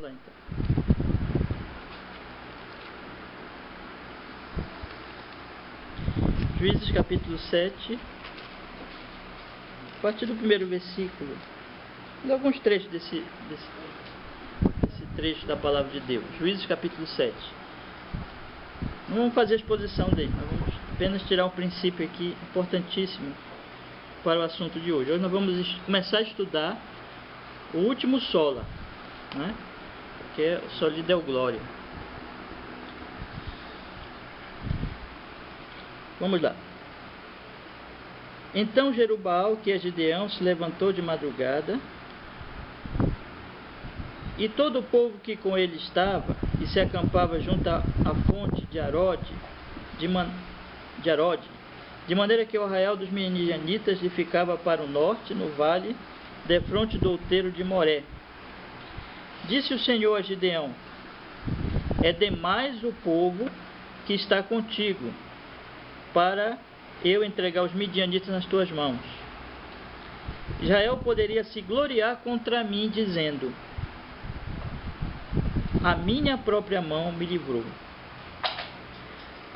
lá então. Juízes capítulo 7, a partir do primeiro versículo, alguns trechos desse trecho da palavra de Deus. Juízes capítulo 7. Não vamos fazer a exposição dele, nós vamos apenas tirar um princípio aqui importantíssimo para o assunto de hoje. Hoje nós vamos começar a estudar o último sola, né? Que é o Soli Deo Glória. Vamos lá. Então Jerubbaal, que é Gideão, se levantou de madrugada, e todo o povo que com ele estava e se acampava junto à fonte de Arode, de maneira que o arraial dos Midianitas lhe ficava para o norte, no vale, defronte do outeiro de Moré. Disse o Senhor a Gideão: é demais o povo que está contigo, para eu entregar os midianitas nas tuas mãos. Israel poderia se gloriar contra mim, dizendo: a minha própria mão me livrou.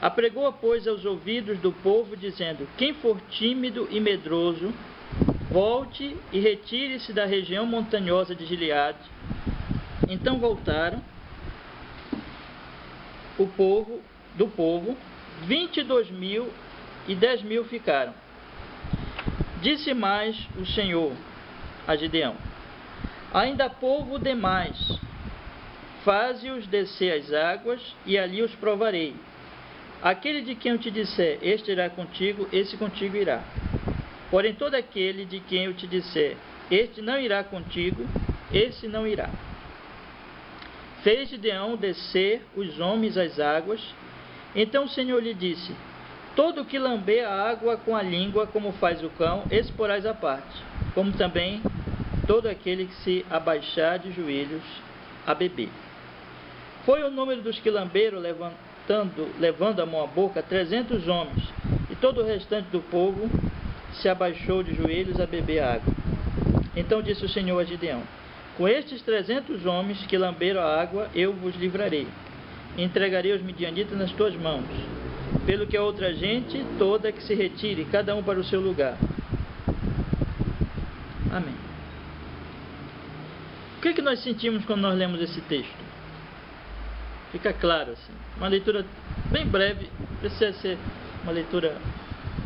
Apregou, pois, aos ouvidos do povo, dizendo: quem for tímido e medroso, volte e retire-se da região montanhosa de Gileade. Então voltaram do povo 22.000, e 10.000 ficaram. Disse mais o Senhor a Gideão: ainda há povo demais, faze-os descer as águas, e ali os provarei. Aquele de quem eu te disser, este irá contigo, esse contigo irá. Porém todo aquele de quem eu te disser, este não irá contigo, esse não irá. Fez Gideão descer os homens às águas. Então o Senhor lhe disse: todo que lamber a água com a língua, como faz o cão, esse porás à parte, como também todo aquele que se abaixar de joelhos a beber. Foi o número dos que lamberam, levando a mão à boca, 300 homens, e todo o restante do povo se abaixou de joelhos a beber água. Então disse o Senhor a Gideão: com estes 300 homens que lamberam a água, eu vos livrarei, e entregarei os midianitas nas tuas mãos, pelo que a outra gente toda que se retire, cada um para o seu lugar. Amém. O que nós sentimos quando nós lemos esse texto? Fica claro assim, uma leitura bem breve, precisa ser uma leitura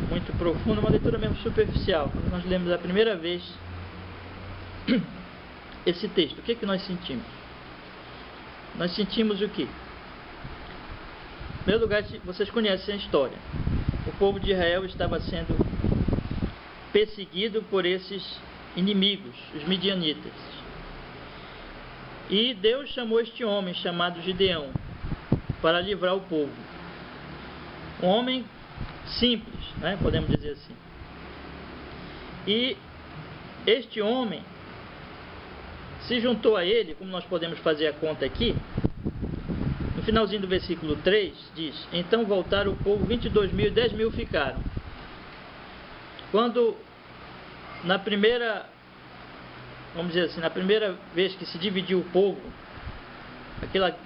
muito profunda, uma leitura mesmo superficial. Quando nós lemos a primeira vez esse texto, o que nós sentimos? Nós sentimos o quê? Em primeiro lugar, vocês conhecem a história. O povo de Israel estava sendo perseguido por esses inimigos, os midianitas. E Deus chamou este homem chamado Gideão para livrar o povo. Um homem simples, né? Podemos dizer assim. E este homem se juntou a ele, como nós podemos fazer a conta aqui. No finalzinho do versículo 3 diz: então voltaram o povo 22.000 e 10.000 ficaram. Quando na primeira vez que se dividiu o povo,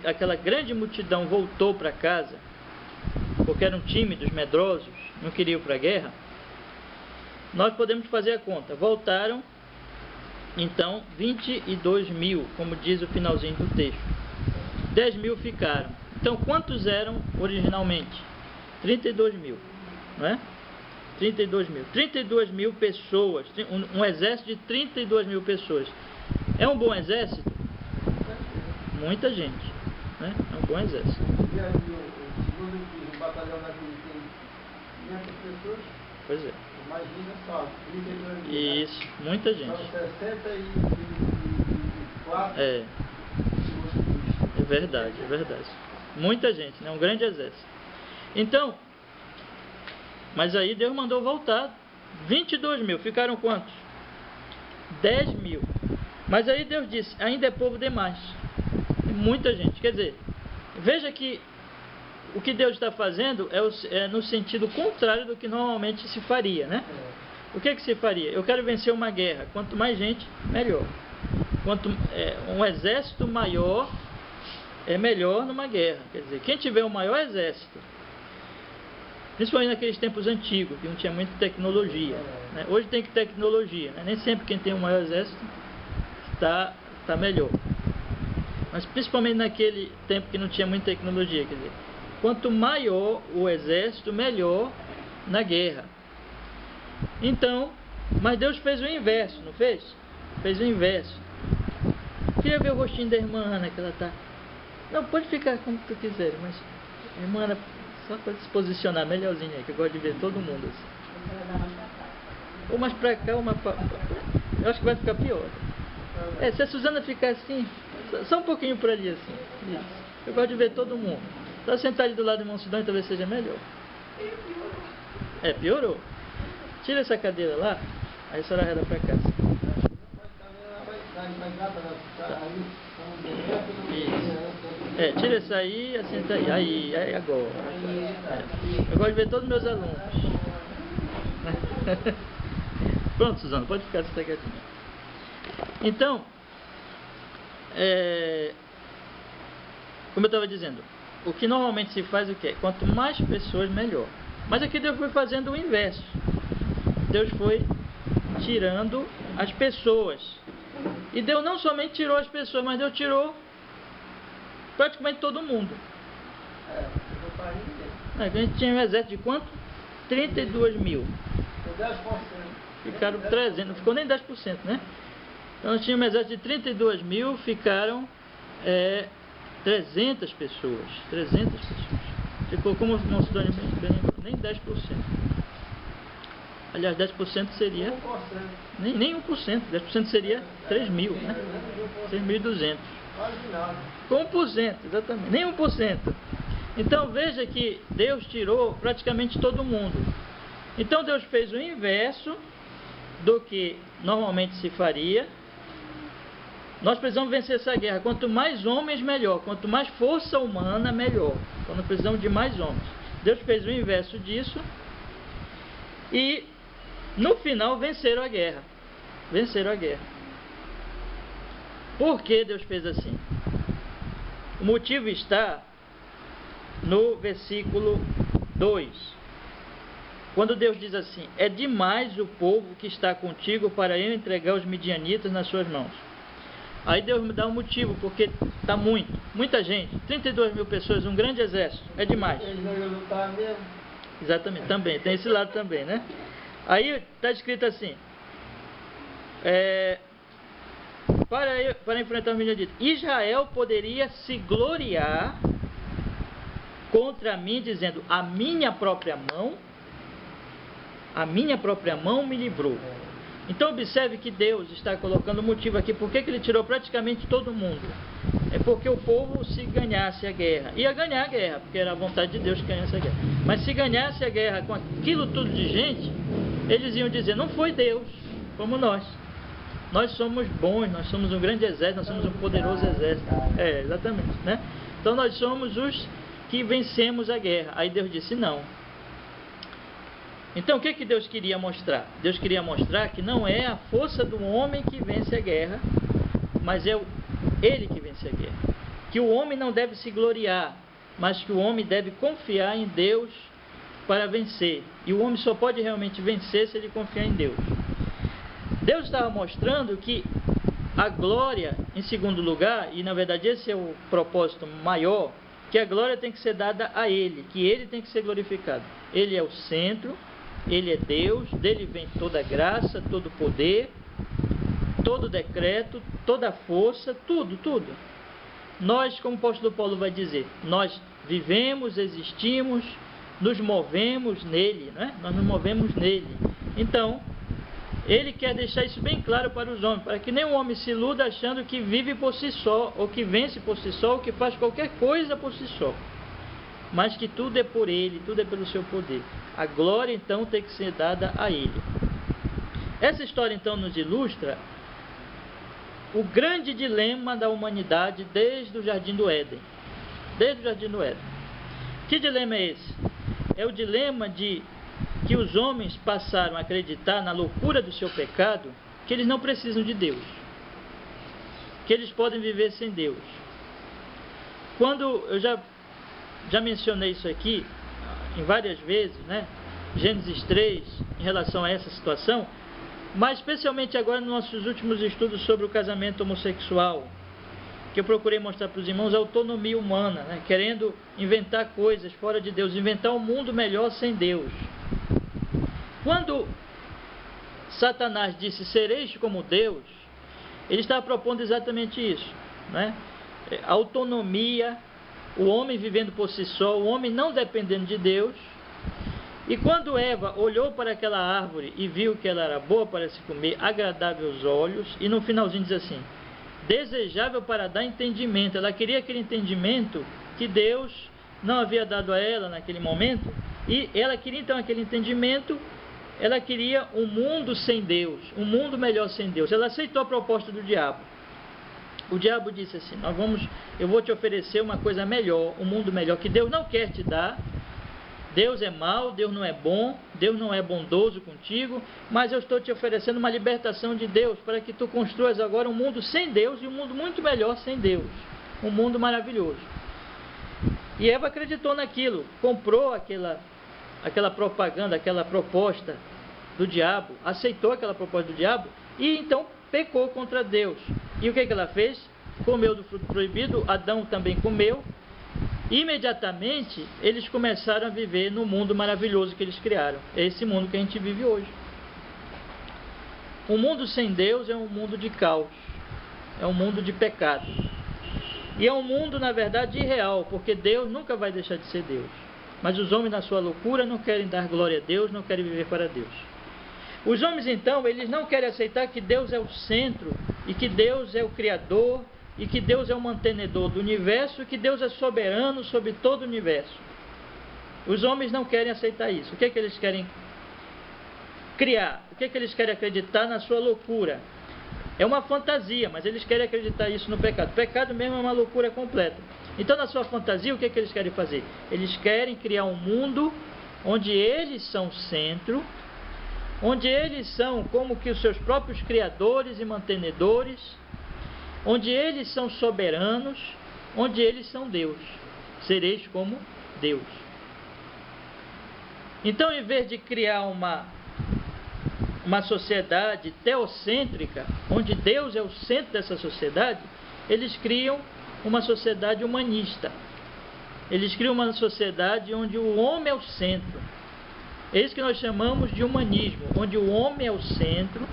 aquela grande multidão voltou para casa, porque eram tímidos, medrosos, não queriam ir para a guerra. Nós podemos fazer a conta. Voltaram então 22.000, como diz o finalzinho do texto. 10.000 ficaram. Então quantos eram originalmente? 32.000, não é? 32.000 pessoas, um exército de 32.000 pessoas. É um bom exército? Muita gente, né? É um bom exército. E aí, o batalhão daquele tem 500 pessoas? Pois é. Imagina só, 32.000. Isso, muita gente. São 64. É verdade, é verdade. Muita gente, né? Um grande exército. Então, mas aí Deus mandou voltar 22.000. Ficaram quantos? 10.000. Mas aí Deus disse: ainda é povo demais. Muita gente. Quer dizer, veja que o que Deus está fazendo é no sentido contrário do que normalmente se faria, né? O que se faria? Eu quero vencer uma guerra. Quanto mais gente, melhor. um exército maior é melhor numa guerra. Quer dizer, quem tiver o maior exército, principalmente naqueles tempos antigos, que não tinha muita tecnologia, né? Hoje tem tecnologia, né? Nem sempre quem tem o maior exército está melhor. Mas principalmente naquele tempo que não tinha muita tecnologia, quer dizer, quanto maior o exército, melhor na guerra. Então, mas Deus fez o inverso, não fez? Fez o inverso. Queria ver o rostinho da irmã Ana, que ela está... Não, pode ficar como tu quiser, mas a irmã Ana, só para se posicionar melhorzinho aí, que eu gosto de ver todo mundo assim. Ou mais para cá, ou mais para... Eu acho que vai ficar pior. Se a Suzana ficar assim, só um pouquinho para ali assim. Isso. Eu gosto de ver todo mundo. Só sentar ali do lado do irmão Sidônio, talvez seja melhor. Piorou. Tira essa cadeira lá, aí a senhora arreda para cá. Isso. Tira essa aí e assenta aí. Aí agora. Eu gosto de ver todos os meus alunos. Pronto, Suzana, pode ficar sossegadinha. Então, como eu estava dizendo, o que normalmente se faz o quê? Quanto mais pessoas, melhor. Mas aqui Deus foi fazendo o inverso. Deus foi tirando as pessoas. E Deus não somente tirou as pessoas, mas Deus tirou praticamente todo mundo. A gente tinha um exército de quanto? 32 mil. 10%. Ficaram 300, não ficou nem 10%, né? Então nós tínhamos um exército de 32 mil, ficaram 300 pessoas. 300 pessoas. Ficou, como o nosso Sidônio bem lembrou, nem 10%. Aliás, 10% seria... Nem 1%. 10% seria 3 mil, né? 3.200. Com 1%, exatamente. Nem 1%. Então veja que Deus tirou praticamente todo mundo. Então Deus fez o inverso do que normalmente se faria. Nós precisamos vencer essa guerra. Quanto mais homens, melhor. Quanto mais força humana, melhor. Então nós precisamos de mais homens. Deus fez o inverso disso. E no final venceram a guerra. Venceram a guerra. Por que Deus fez assim? O motivo está no versículo 2. Quando Deus diz assim: é demais o povo que está contigo para eu entregar os midianitas nas suas mãos. Aí Deus me dá um motivo, porque está muita gente, 32 mil pessoas, um grande exército, é demais. Eles não iam lutar mesmo. Exatamente, também, tem esse lado também, né? Aí está escrito assim: para enfrentar os midianitas, Israel poderia se gloriar contra mim, dizendo: a minha própria mão me livrou. Então observe que Deus está colocando o motivo aqui, porque que ele tirou praticamente todo mundo. É porque o povo, se ganhasse a guerra, ia ganhar a guerra, porque era a vontade de Deus que ganhasse a guerra. Mas se ganhasse a guerra com aquilo tudo de gente, eles iam dizer: não foi Deus, como nós. Nós somos bons, nós somos um grande exército, nós somos um poderoso exército. Exatamente, né? Então nós somos os que vencemos a guerra. Aí Deus disse: não. Então o que Deus queria mostrar? Deus queria mostrar que não é a força do homem que vence a guerra, mas é ele que vence a guerra. Que o homem não deve se gloriar, mas que o homem deve confiar em Deus para vencer. E o homem só pode realmente vencer se ele confiar em Deus. Deus estava mostrando que a glória, em segundo lugar, e na verdade esse é o propósito maior, que a glória tem que ser dada a Ele, que Ele tem que ser glorificado. Ele é o centro, Ele é Deus, dele vem toda a graça, todo o poder, todo o decreto, toda a força, tudo. Nós, como o apóstolo Paulo vai dizer, nós vivemos, existimos, nos movemos nele, né? Nós nos movemos nele. Então, ele quer deixar isso bem claro para os homens, para que nenhum homem se iluda achando que vive por si só, ou que vence por si só, ou que faz qualquer coisa por si só. Mas que tudo é por ele, tudo é pelo seu poder. A glória, então, tem que ser dada a ele. Essa história, então, nos ilustra o grande dilema da humanidade desde o Jardim do Éden. Desde o Jardim do Éden. Que dilema é esse? É o dilema de que os homens passaram a acreditar na loucura do seu pecado, que eles não precisam de Deus. que eles podem viver sem Deus. Quando eu já mencionei isso aqui em várias vezes, né? Gênesis 3, em relação a essa situação, mas especialmente agora nos nossos últimos estudos sobre o casamento homossexual, que eu procurei mostrar para os irmãos a autonomia humana, né? Querendo inventar coisas fora de Deus, inventar um mundo melhor sem Deus. Quando Satanás disse, sereis como Deus, ele estava propondo exatamente isso, né? A autonomia, o homem vivendo por si só, o homem não dependendo de Deus. E quando Eva olhou para aquela árvore e viu que ela era boa para se comer, agradável aos olhos, e no finalzinho diz assim, desejável para dar entendimento. Ela queria aquele entendimento que Deus não havia dado a ela naquele momento, e ela queria então aquele entendimento. Ela queria um mundo sem Deus, um mundo melhor sem Deus. Ela aceitou a proposta do diabo. O diabo disse assim, eu vou te oferecer uma coisa melhor, um mundo melhor, que Deus não quer te dar. Deus é mau, Deus não é bom, Deus não é bondoso contigo, mas eu estou te oferecendo uma libertação de Deus, para que tu construas agora um mundo sem Deus e um mundo muito melhor sem Deus. Um mundo maravilhoso. E Eva acreditou naquilo, comprou aquela propaganda, aquela proposta do diabo, aceitou aquela proposta do diabo e então pecou contra Deus. E o que ela fez? Comeu do fruto proibido, Adão também comeu. Imediatamente eles começaram a viver no mundo maravilhoso que eles criaram. É esse mundo que a gente vive hoje. Um mundo sem Deus é um mundo de caos, é um mundo de pecado. E é um mundo, na verdade, irreal, porque Deus nunca vai deixar de ser Deus. Mas os homens, na sua loucura, não querem dar glória a Deus, não querem viver para Deus. Os homens, então, eles não querem aceitar que Deus é o centro, e que Deus é o Criador, e que Deus é o mantenedor do universo, e que Deus é soberano sobre todo o universo. Os homens não querem aceitar isso. O que é que eles querem criar? O que é que eles querem acreditar na sua loucura? É uma fantasia, mas eles querem acreditar isso no pecado. O pecado mesmo é uma loucura completa. Então, na sua fantasia, o que é que eles querem fazer? Eles querem criar um mundo onde eles são o centro, onde eles são como que os seus próprios criadores e mantenedores, onde eles são soberanos, onde eles são Deus. Sereis como Deus. Então, em vez de criar uma sociedade teocêntrica, onde Deus é o centro dessa sociedade, eles criam uma sociedade humanista. Eles criam uma sociedade onde o homem é o centro. É isso que nós chamamos de humanismo, onde o homem é o centro,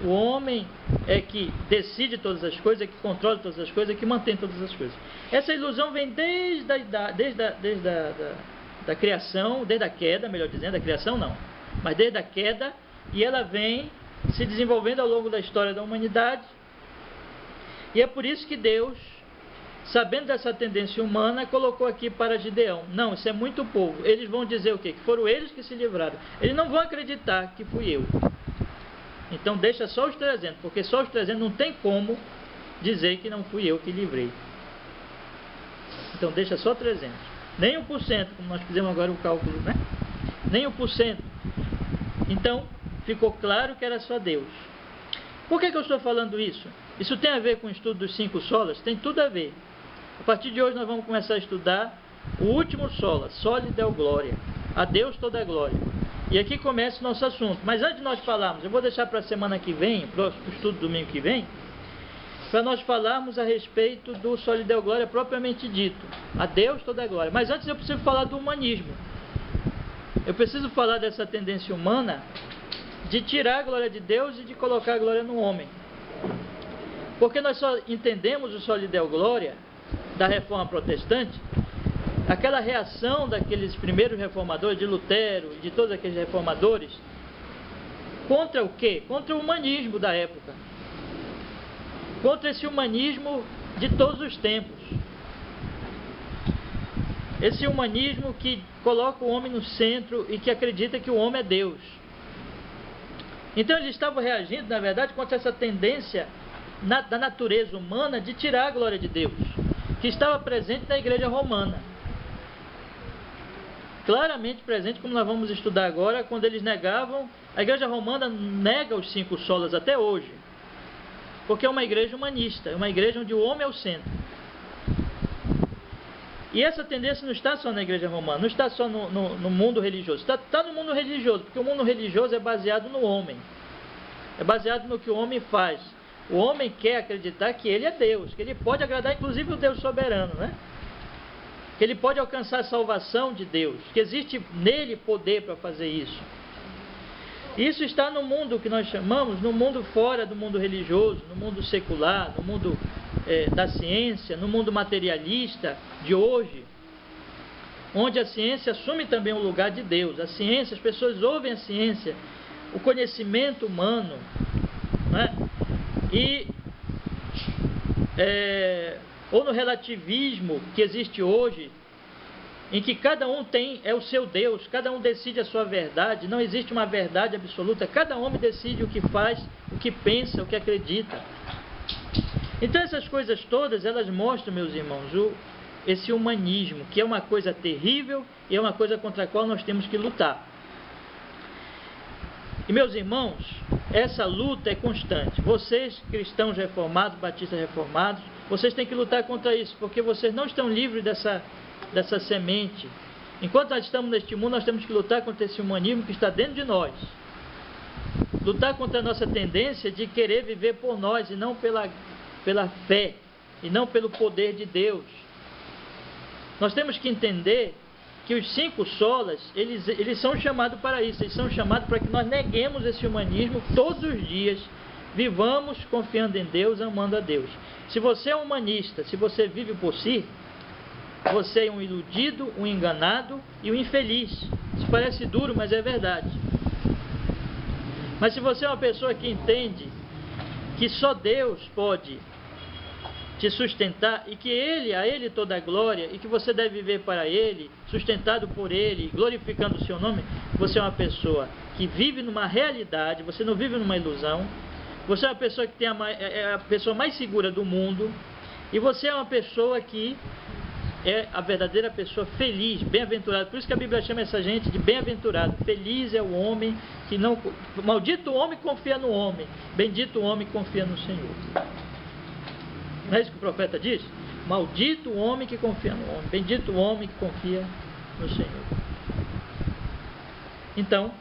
o homem é que decide todas as coisas, é que controla todas as coisas, é que mantém todas as coisas. Essa ilusão vem desde a criação, desde a queda, melhor dizendo, a criação não, mas desde a queda, e ela vem se desenvolvendo ao longo da história da humanidade. E é por isso que Deus, sabendo dessa tendência humana, colocou aqui para Gideão. Não, isso é muito pouco. Eles vão dizer o quê? Que foram eles que se livraram. Eles não vão acreditar que fui eu. Então deixa só os 300, porque só os 300 não tem como dizer que não fui eu que livrei. Então deixa só 300. Nem 1%, como nós fizemos agora o cálculo, né? Nem 1%. Então ficou claro que era só Deus. Por que eu estou falando isso? Isso tem a ver com o estudo dos 5 solas? Tem tudo a ver. A partir de hoje nós vamos começar a estudar o último sola, Soli Deo Glória, a Deus toda a glória. E aqui começa o nosso assunto. Mas antes de nós falarmos, eu vou deixar para a semana que vem, para o estudo domingo que vem, para nós falarmos a respeito do Soli Deo Glória propriamente dito, a Deus toda a glória. Mas antes eu preciso falar do humanismo. Eu preciso falar dessa tendência humana de tirar a glória de Deus e de colocar a glória no homem. Porque nós só entendemos o Soli Deo Glória da Reforma Protestante, aquela reação daqueles primeiros reformadores, de Lutero e de todos aqueles reformadores, contra o quê? Contra o humanismo da época. Contra esse humanismo de todos os tempos. Esse humanismo que coloca o homem no centro e que acredita que o homem é Deus. Então eles estavam reagindo, na verdade, contra essa tendência da natureza humana de tirar a glória de Deus, que estava presente na igreja romana. Claramente presente, como nós vamos estudar agora, quando eles negavam, a igreja romana nega os 5 solas até hoje. porque é uma igreja humanista, é uma igreja onde o homem é o centro. E essa tendência não está só na igreja romana, não está só no mundo religioso, está no mundo religioso, porque o mundo religioso é baseado no homem, é baseado no que o homem faz. O homem quer acreditar que ele é Deus, que ele pode agradar inclusive o Deus soberano, né? Que ele pode alcançar a salvação de Deus, que existe nele poder para fazer isso. Isso está no mundo que nós chamamos, no mundo fora do mundo religioso, no mundo secular, no mundo da ciência, no mundo materialista de hoje, onde a ciência assume também o lugar de Deus. A ciência, as pessoas ouvem a ciência, o conhecimento humano, né? Ou no relativismo que existe hoje, em que cada um é o seu Deus, cada um decide a sua verdade, não existe uma verdade absoluta, cada homem decide o que faz, o que pensa, o que acredita. Então essas coisas todas, elas mostram, meus irmãos, esse humanismo, que é uma coisa terrível e é uma coisa contra a qual nós temos que lutar. E meus irmãos, essa luta é constante. Vocês, cristãos reformados, batistas reformados, vocês têm que lutar contra isso, porque vocês não estão livres dessa semente. Enquanto nós estamos neste mundo, nós temos que lutar contra esse humanismo que está dentro de nós. Lutar contra a nossa tendência de querer viver por nós e não pela fé, e não pelo poder de Deus. Nós temos que entender que os 5 solas, eles são chamados para isso, eles são chamados para que nós neguemos esse humanismo todos os dias, vivamos confiando em Deus, amando a Deus. Se você é humanista, se você vive por si, você é um iludido, um enganado e um infeliz. Isso parece duro, mas é verdade. Mas se você é uma pessoa que entende que só Deus pode te sustentar e que a Ele toda a glória e que você deve viver para Ele, sustentado por Ele, glorificando o seu nome, você é uma pessoa que vive numa realidade, você não vive numa ilusão, você é uma pessoa que é a pessoa mais segura do mundo e você é uma pessoa que é a verdadeira pessoa feliz, bem-aventurada. Por isso que a Bíblia chama essa gente de bem-aventurado. Feliz é o homem que não... Maldito o homem que confia no homem, bendito o homem que confia no Senhor. Não é isso que o profeta diz? Maldito o homem que confia no homem, bendito o homem que confia no Senhor. Então,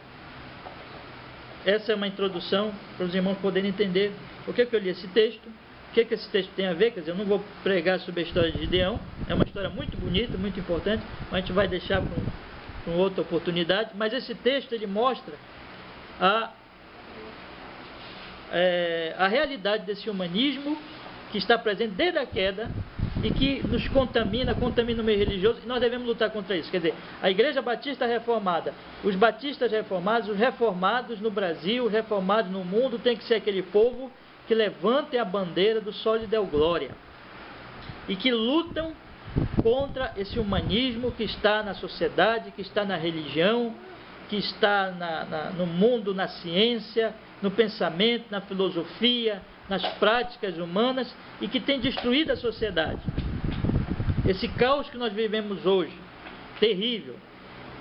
essa é uma introdução para os irmãos poderem entender por que eu li esse texto, o que esse texto tem a ver. Quer dizer, eu não vou pregar sobre a história de Gideão, é uma história muito bonita, muito importante, mas a gente vai deixar para uma outra oportunidade. Mas esse texto, ele mostra a realidade desse humanismo que está presente desde a queda e que nos contamina o meio religioso, e nós devemos lutar contra isso. Quer dizer, a Igreja Batista Reformada, os batistas reformados, os reformados no Brasil, os reformados no mundo, tem que ser aquele povo que levantem a bandeira do Soli Deo Glória e que lutam contra esse humanismo que está na sociedade, que está na religião, que está no mundo, na ciência, no pensamento, na filosofia, nas práticas humanas e que tem destruído a sociedade. Esse caos que nós vivemos hoje, terrível,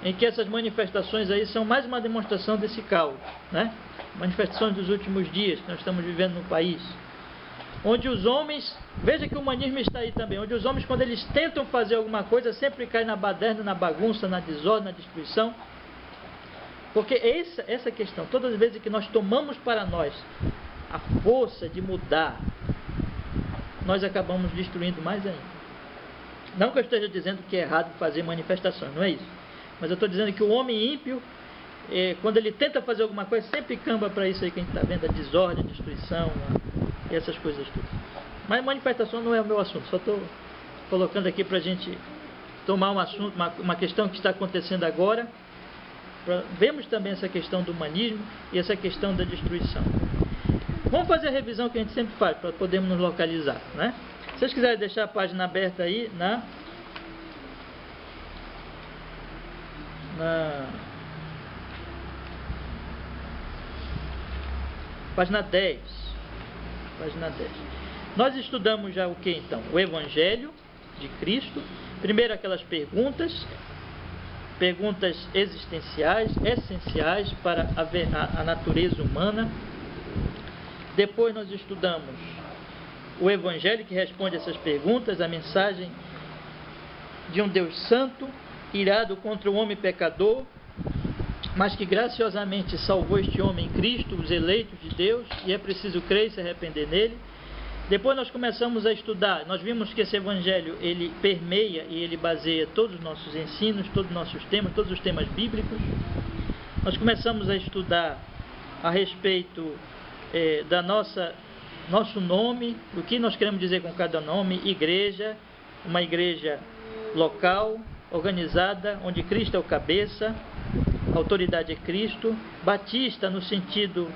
em que essas manifestações aí são mais uma demonstração desse caos, né? Manifestações dos últimos dias que nós estamos vivendo no país, onde os homens, veja que o humanismo está aí também, onde os homens, quando eles tentam fazer alguma coisa, sempre caem na baderna, na bagunça, na desordem, na destruição, porque essa questão, todas as vezes que nós tomamos para nós a força de mudar, nós acabamos destruindo mais ainda. Não que eu esteja dizendo que é errado fazer manifestações, não é isso, mas eu estou dizendo que o homem ímpio, quando ele tenta fazer alguma coisa, sempre camba para isso aí que a gente está vendo, a desordem, a destruição, e essas coisas todas. Mas manifestação não é o meu assunto, só estou colocando aqui para a gente tomar um assunto, uma questão que está acontecendo agora. Vemos também essa questão do humanismo e essa questão da destruição. Vamos fazer a revisão que a gente sempre faz, para podermos nos localizar, né? Se vocês quiserem deixar a página aberta aí, na página 10. Página 10. Nós estudamos já o que então? O Evangelho de Cristo. Primeiro aquelas perguntas existenciais, essenciais para a natureza humana. Depois nós estudamos o Evangelho, que responde essas perguntas, a mensagem de um Deus santo, irado contra o homem pecador, mas que graciosamente salvou este homem em Cristo, os eleitos de Deus, e é preciso crer e se arrepender nele. Depois nós começamos a estudar, nós vimos que esse Evangelho, ele permeia e ele baseia todos os nossos ensinos, todos os nossos temas, todos os temas bíblicos. Nós começamos a estudar a respeito da nosso nome, o que nós queremos dizer com cada nome, igreja, uma igreja local, organizada, onde Cristo é o cabeça, a autoridade é Cristo, batista no sentido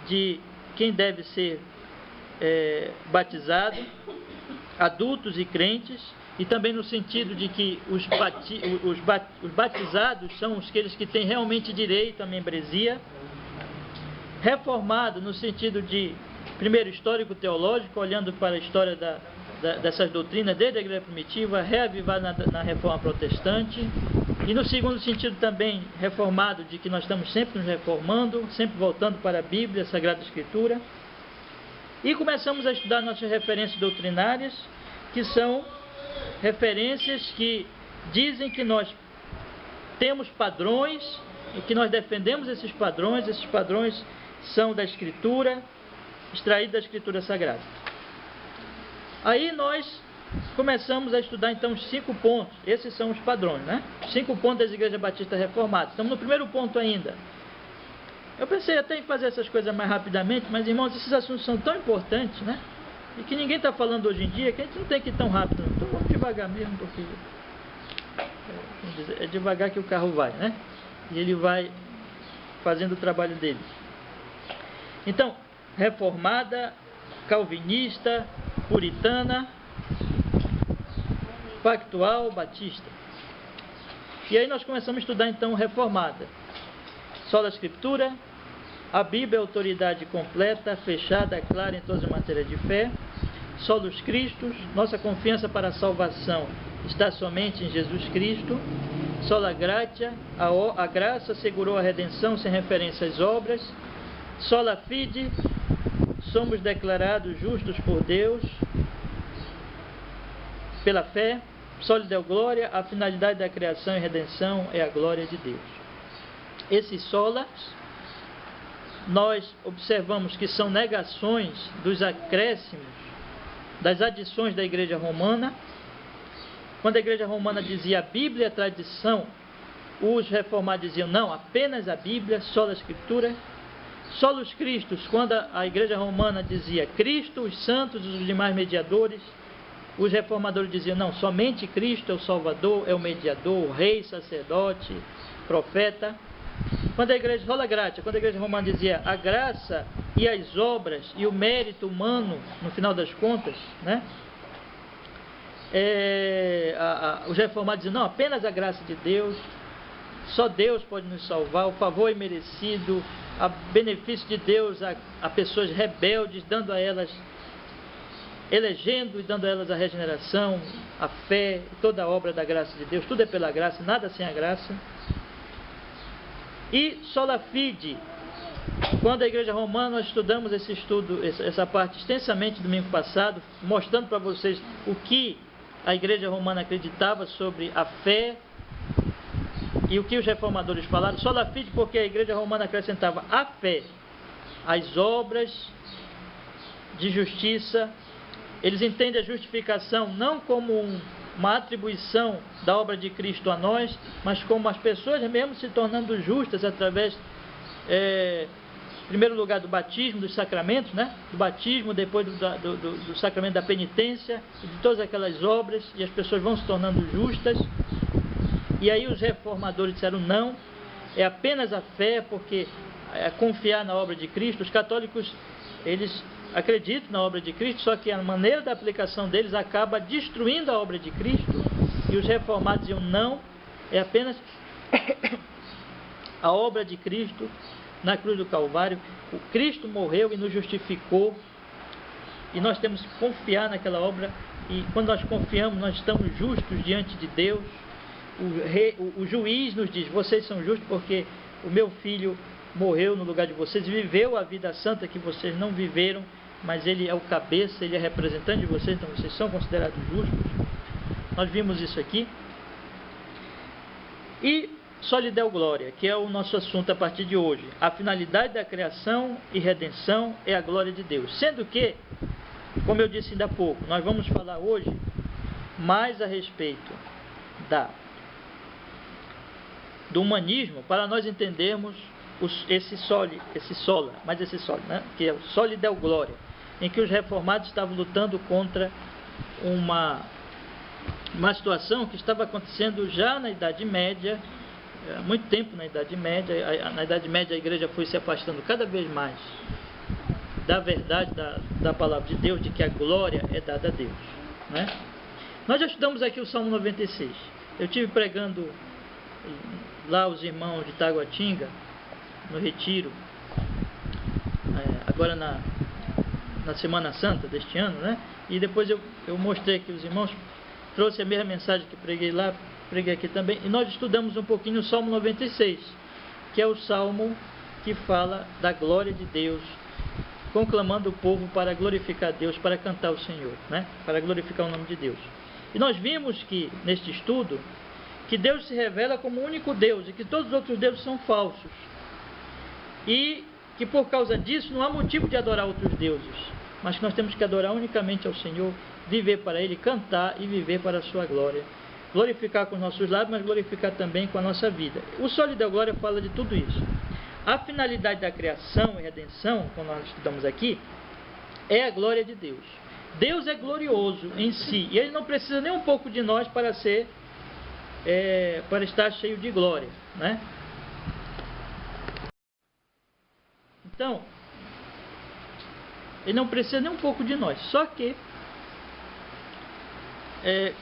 de quem deve ser batizado, adultos e crentes, e também no sentido de que os batizados são aqueles que têm realmente direito à membresia. Reformado no sentido de, primeiro, histórico-teológico, olhando para a história dessas doutrinas desde a igreja primitiva, reavivado na reforma protestante, e no segundo sentido também reformado, de que nós estamos sempre nos reformando, sempre voltando para a Bíblia, a Sagrada Escritura, e começamos a estudar nossas referências doutrinárias, que são referências que dizem que nós temos padrões e que nós defendemos esses padrões são da Escritura, extraídos da Escritura Sagrada. Aí nós começamos a estudar então os 5 pontos, esses são os padrões, né? 5 pontos das igrejas batistas reformadas. Estamos no primeiro ponto ainda. Eu pensei até em fazer essas coisas mais rapidamente, mas irmãos, esses assuntos são tão importantes, né? E que ninguém está falando hoje em dia, que a gente não tem que ir tão rápido, não. Então vamos devagar mesmo, porque é devagar que o carro vai, né? E ele vai fazendo o trabalho dele. Então, reformada, calvinista, puritana, pactual, batista. E aí nós começamos a estudar então reformada. Sola Escritura, a Bíblia é a autoridade completa, fechada, clara em todas as matérias de fé. Solos Christus, nossa confiança para a salvação está somente em Jesus Cristo. Sola Gratia, a graça assegurou a redenção sem referência às obras. Sola Fide, somos declarados justos por Deus pela fé. Sola Deo Glória, a finalidade da criação e redenção é a glória de Deus. Esses solas, nós observamos que são negações dos acréscimos, das adições da Igreja Romana. Quando a Igreja Romana dizia a Bíblia e a tradição, os reformados diziam não, apenas a Bíblia, sola Escritura. Solos Christus, quando a Igreja Romana dizia Cristo, os santos e os demais mediadores, os reformadores diziam não, somente Cristo é o Salvador, é o mediador, o rei, sacerdote, profeta. Quando a Igreja Sola Gratia, quando a Igreja Romana dizia a graça e as obras e o mérito humano, no final das contas, né? Os reformados diziam não, apenas a graça de Deus, só Deus pode nos salvar, o favor é merecido, a benefício de Deus a pessoas rebeldes, dando a elas, elegendo e dando a elas a regeneração, a fé, toda a obra da graça de Deus, tudo é pela graça, nada sem a graça. E sola fide, quando a Igreja Romana, nós estudamos essa parte extensamente domingo passado, mostrando para vocês o que a Igreja Romana acreditava sobre a fé e o que os reformadores falaram. Sola fide porque a Igreja Romana acrescentava a fé, as obras de justiça. Eles entendem a justificação não como uma atribuição da obra de Cristo a nós, mas como as pessoas mesmo se tornando justas através, em primeiro lugar, do batismo, dos sacramentos, né? Do batismo, depois do sacramento da penitência, de todas aquelas obras, e as pessoas vão se tornando justas. E aí os reformadores disseram não, é apenas a fé, porque é confiar na obra de Cristo. Os católicos, eles acreditam na obra de Cristo, só que a maneira da aplicação deles acaba destruindo a obra de Cristo, e os reformados diziam não, é apenas a obra de Cristo na cruz do Calvário. O Cristo morreu e nos justificou, e nós temos que confiar naquela obra, e quando nós confiamos, nós estamos justos diante de Deus. O juiz nos diz, vocês são justos porque o meu filho morreu no lugar de vocês, viveu a vida santa que vocês não viveram, mas ele é o cabeça, ele é representante de vocês, então vocês são considerados justos. Nós vimos isso aqui. E só lhe deu glória, que é o nosso assunto a partir de hoje. A finalidade da criação e redenção é a glória de Deus. Sendo que, como eu disse ainda há pouco, nós vamos falar hoje mais a respeito do humanismo, para nós entendermos esse sola, né? Que é o só lhe deu glória, em que os reformados estavam lutando contra uma situação que estava acontecendo já na Idade Média, há muito tempo na Idade Média. Na Idade Média a igreja foi se afastando cada vez mais da verdade da palavra de Deus, de que a glória é dada a Deus, né? Nós já estudamos aqui o Salmo 96. Eu estive pregando lá os irmãos de Taguatinga, no retiro, agora na Semana Santa deste ano, né? E depois eu mostrei aqui os irmãos, trouxe a mesma mensagem que preguei lá, preguei aqui também, e nós estudamos um pouquinho o Salmo 96, que é o Salmo que fala da glória de Deus, conclamando o povo para glorificar Deus, para cantar o Senhor, né? Para glorificar o nome de Deus. E nós vimos que, neste estudo, que Deus se revela como o único Deus, e que todos os outros deuses são falsos. E que por causa disso não há motivo de adorar outros deuses, mas que nós temos que adorar unicamente ao Senhor, viver para Ele, cantar e viver para a sua glória. Glorificar com os nossos lábios, mas glorificar também com a nossa vida. O Só lhe deu glória fala de tudo isso. A finalidade da criação e redenção, como nós estudamos aqui, é a glória de Deus. Deus é glorioso em si, e Ele não precisa nem um pouco de nós para estar cheio de glória, né? Então, Ele não precisa nem um pouco de nós. Só que,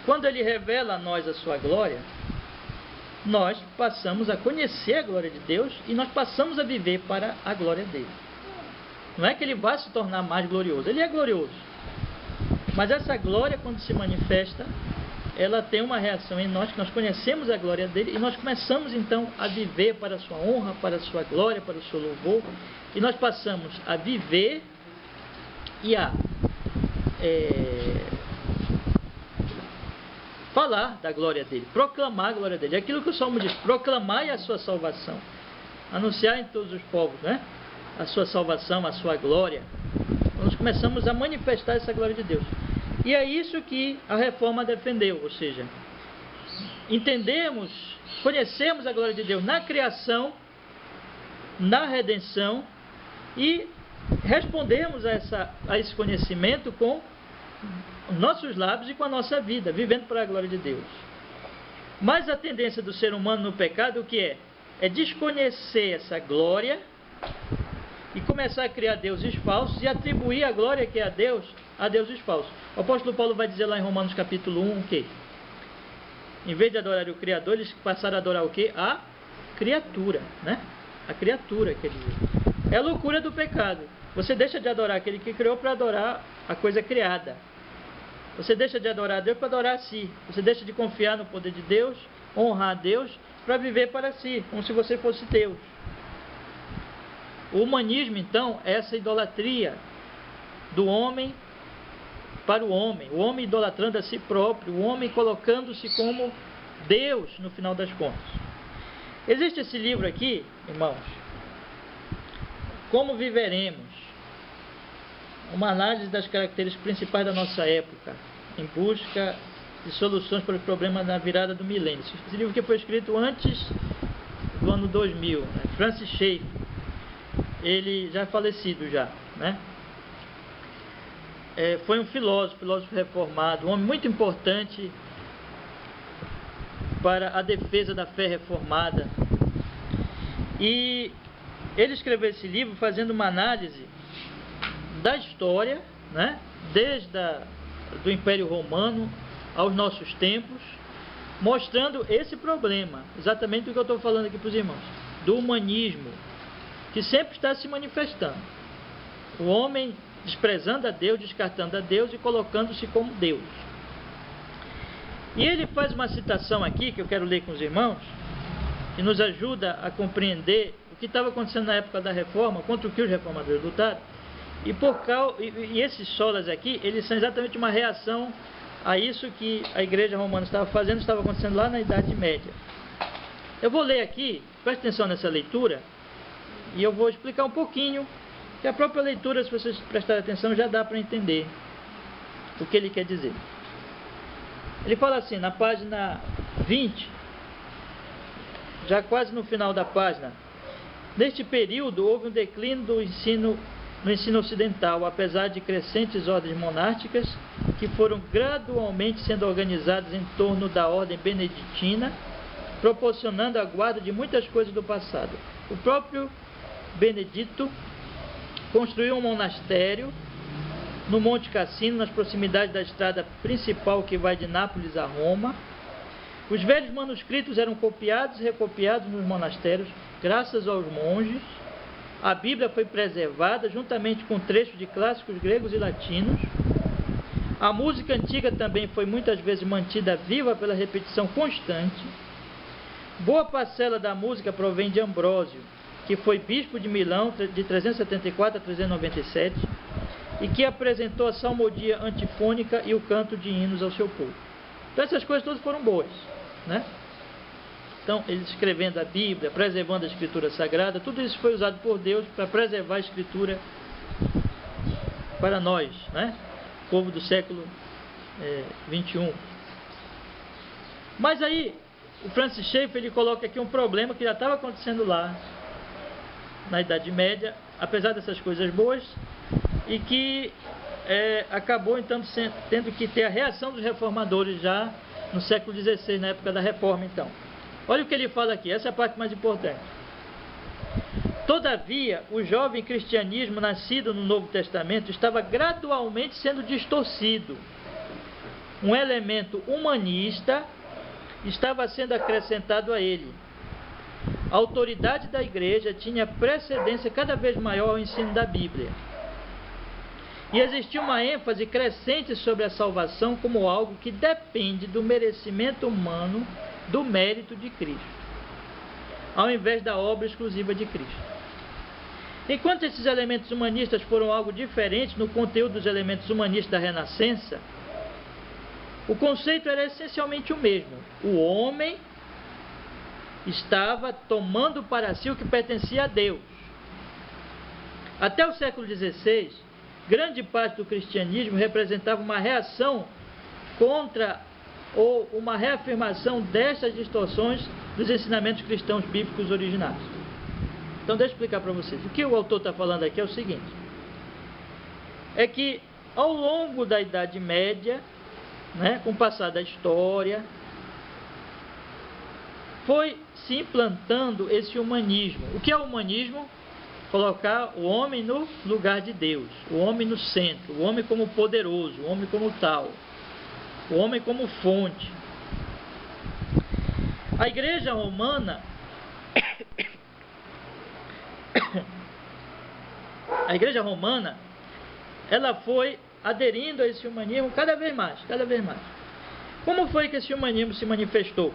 quando Ele revela a nós a sua glória, nós passamos a conhecer a glória de Deus e nós passamos a viver para a glória dele. Não é que Ele vai se tornar mais glorioso. Ele é glorioso. Mas essa glória, quando se manifesta, ela tem uma reação em nós, que nós conhecemos a glória dele e nós começamos então a viver para a sua honra, para a sua glória, para o seu louvor, e nós passamos a viver e a falar da glória dele, proclamar a glória dele. É aquilo que o Salmo diz: proclamai a sua salvação, anunciar em todos os povos, né? A sua salvação, a sua glória. Nós começamos a manifestar essa glória de Deus. E é isso que a reforma defendeu, ou seja, entendemos, conhecemos a glória de Deus na criação, na redenção, e respondemos a esse conhecimento com nossos lábios e com a nossa vida, vivendo para a glória de Deus. Mas a tendência do ser humano no pecado, o que é? É desconhecer essa glória e começar a criar deuses falsos e atribuir a glória que é a deuses falsos. O apóstolo Paulo vai dizer lá em Romanos capítulo 1 o quê? Em vez de adorar o Criador, eles passaram a adorar o quê? A criatura, né? A criatura, quer dizer. É a loucura do pecado. Você deixa de adorar aquele que criou para adorar a coisa criada. Você deixa de adorar a Deus para adorar a si. Você deixa de confiar no poder de Deus, honrar a Deus, para viver para si, como se você fosse Deus. O humanismo, então, é essa idolatria do homem para o homem idolatrando a si próprio, o homem colocando-se como Deus no final das contas. Existe esse livro aqui, irmãos, Como Viveremos? Uma análise das características principais da nossa época, em busca de soluções para os problemas na virada do milênio. Esse livro que foi escrito antes do ano 2000, né? Francis Schaeffer, ele já é falecido já, né? Foi um filósofo reformado, um homem muito importante para a defesa da fé reformada. E ele escreveu esse livro fazendo uma análise da história, né? Desde do Império Romano aos nossos tempos, mostrando esse problema, exatamente do que eu estou falando aqui para os irmãos, do humanismo, que sempre está se manifestando. O homem desprezando a Deus, descartando a Deus e colocando-se como Deus. E ele faz uma citação aqui, que eu quero ler com os irmãos, que nos ajuda a compreender o que estava acontecendo na época da reforma, contra o que os reformadores lutaram. E esses solas aqui, eles são exatamente uma reação a isso que a igreja romana estava fazendo, estava acontecendo lá na Idade Média. Eu vou ler aqui, preste atenção nessa leitura, e eu vou explicar um pouquinho, que a própria leitura, se vocês prestarem atenção, já dá para entender o que ele quer dizer. Ele fala assim, na página 20, já quase no final da página: neste período houve um declínio no ensino ocidental, apesar de crescentes ordens monásticas que foram gradualmente sendo organizadas em torno da ordem beneditina, proporcionando a guarda de muitas coisas do passado. O próprio Benedito construiu um monastério no Monte Cassino, nas proximidades da estrada principal que vai de Nápoles a Roma. Os velhos manuscritos eram copiados e recopiados nos monastérios, graças aos monges. A Bíblia foi preservada, juntamente com trechos de clássicos gregos e latinos. A música antiga também foi muitas vezes mantida viva pela repetição constante. Boa parcela da música provém de Ambrósio, que foi bispo de Milão de 374 a 397, e que apresentou a salmodia antifônica e o canto de hinos ao seu povo. Então essas coisas todas foram boas, né? Então, eles escrevendo a Bíblia, preservando a Escritura Sagrada, tudo isso foi usado por Deus para preservar a Escritura para nós, né? Povo do século 21. Mas aí, o Francis Schaeffer, ele coloca aqui um problema que já estava acontecendo lá na Idade Média, apesar dessas coisas boas, e que acabou então tendo que ter a reação dos reformadores já no século XVI, na época da Reforma. Então, olha o que ele fala aqui, essa é a parte mais importante. Todavia, o jovem cristianismo nascido no Novo Testamento estava gradualmente sendo distorcido. Um elemento humanista estava sendo acrescentado a ele. A autoridade da igreja tinha precedência cada vez maior ao ensino da Bíblia. E existia uma ênfase crescente sobre a salvação como algo que depende do merecimento humano, do mérito de Cristo, ao invés da obra exclusiva de Cristo. Enquanto esses elementos humanistas foram algo diferente no conteúdo dos elementos humanistas da Renascença, o conceito era essencialmente o mesmo. O homem estava tomando para si o que pertencia a Deus. Até o século XVI, grande parte do cristianismo representava uma reação contra ou uma reafirmação destas distorções dos ensinamentos cristãos bíblicos originais. Então, deixa eu explicar para vocês. O que o autor está falando aqui é o seguinte: é que ao longo da Idade Média, né, com o passar da história, foi se implantando esse humanismo. O que é o humanismo? Colocar o homem no lugar de Deus, o homem no centro, o homem como poderoso, o homem como tal, o homem como fonte. A igreja romana ela foi aderindo a esse humanismo cada vez mais. Como foi que esse humanismo se manifestou?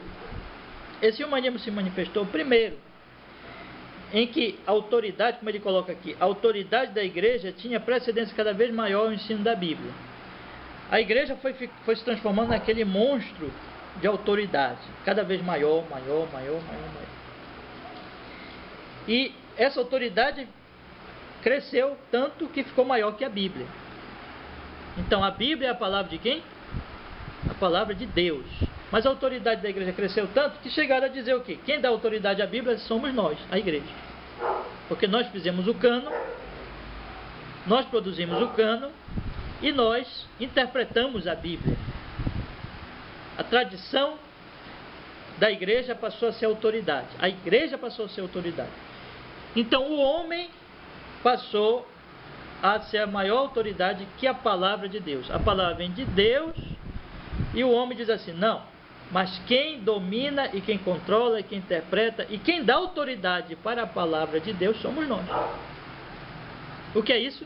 Esse humanismo se manifestou primeiro em que a autoridade, como ele coloca aqui, a autoridade da igreja tinha precedência cada vez maior ao ensino da Bíblia. A igreja foi se transformando naquele monstro de autoridade, cada vez maior. E essa autoridade cresceu tanto que ficou maior que a Bíblia. Então a Bíblia é a palavra de quem? A palavra de Deus. Mas a autoridade da igreja cresceu tanto que chegaram a dizer o quê? Quem dá autoridade à Bíblia somos nós, a igreja. Porque nós fizemos o cânon, nós produzimos o cânon e nós interpretamos a Bíblia. A tradição da igreja passou a ser autoridade. A igreja passou a ser autoridade. Então o homem passou a ser a maior autoridade que a palavra de Deus. A palavra vem de Deus e o homem diz assim: não, mas quem domina e quem controla e quem interpreta e quem dá autoridade para a palavra de Deus somos nós. O que é isso?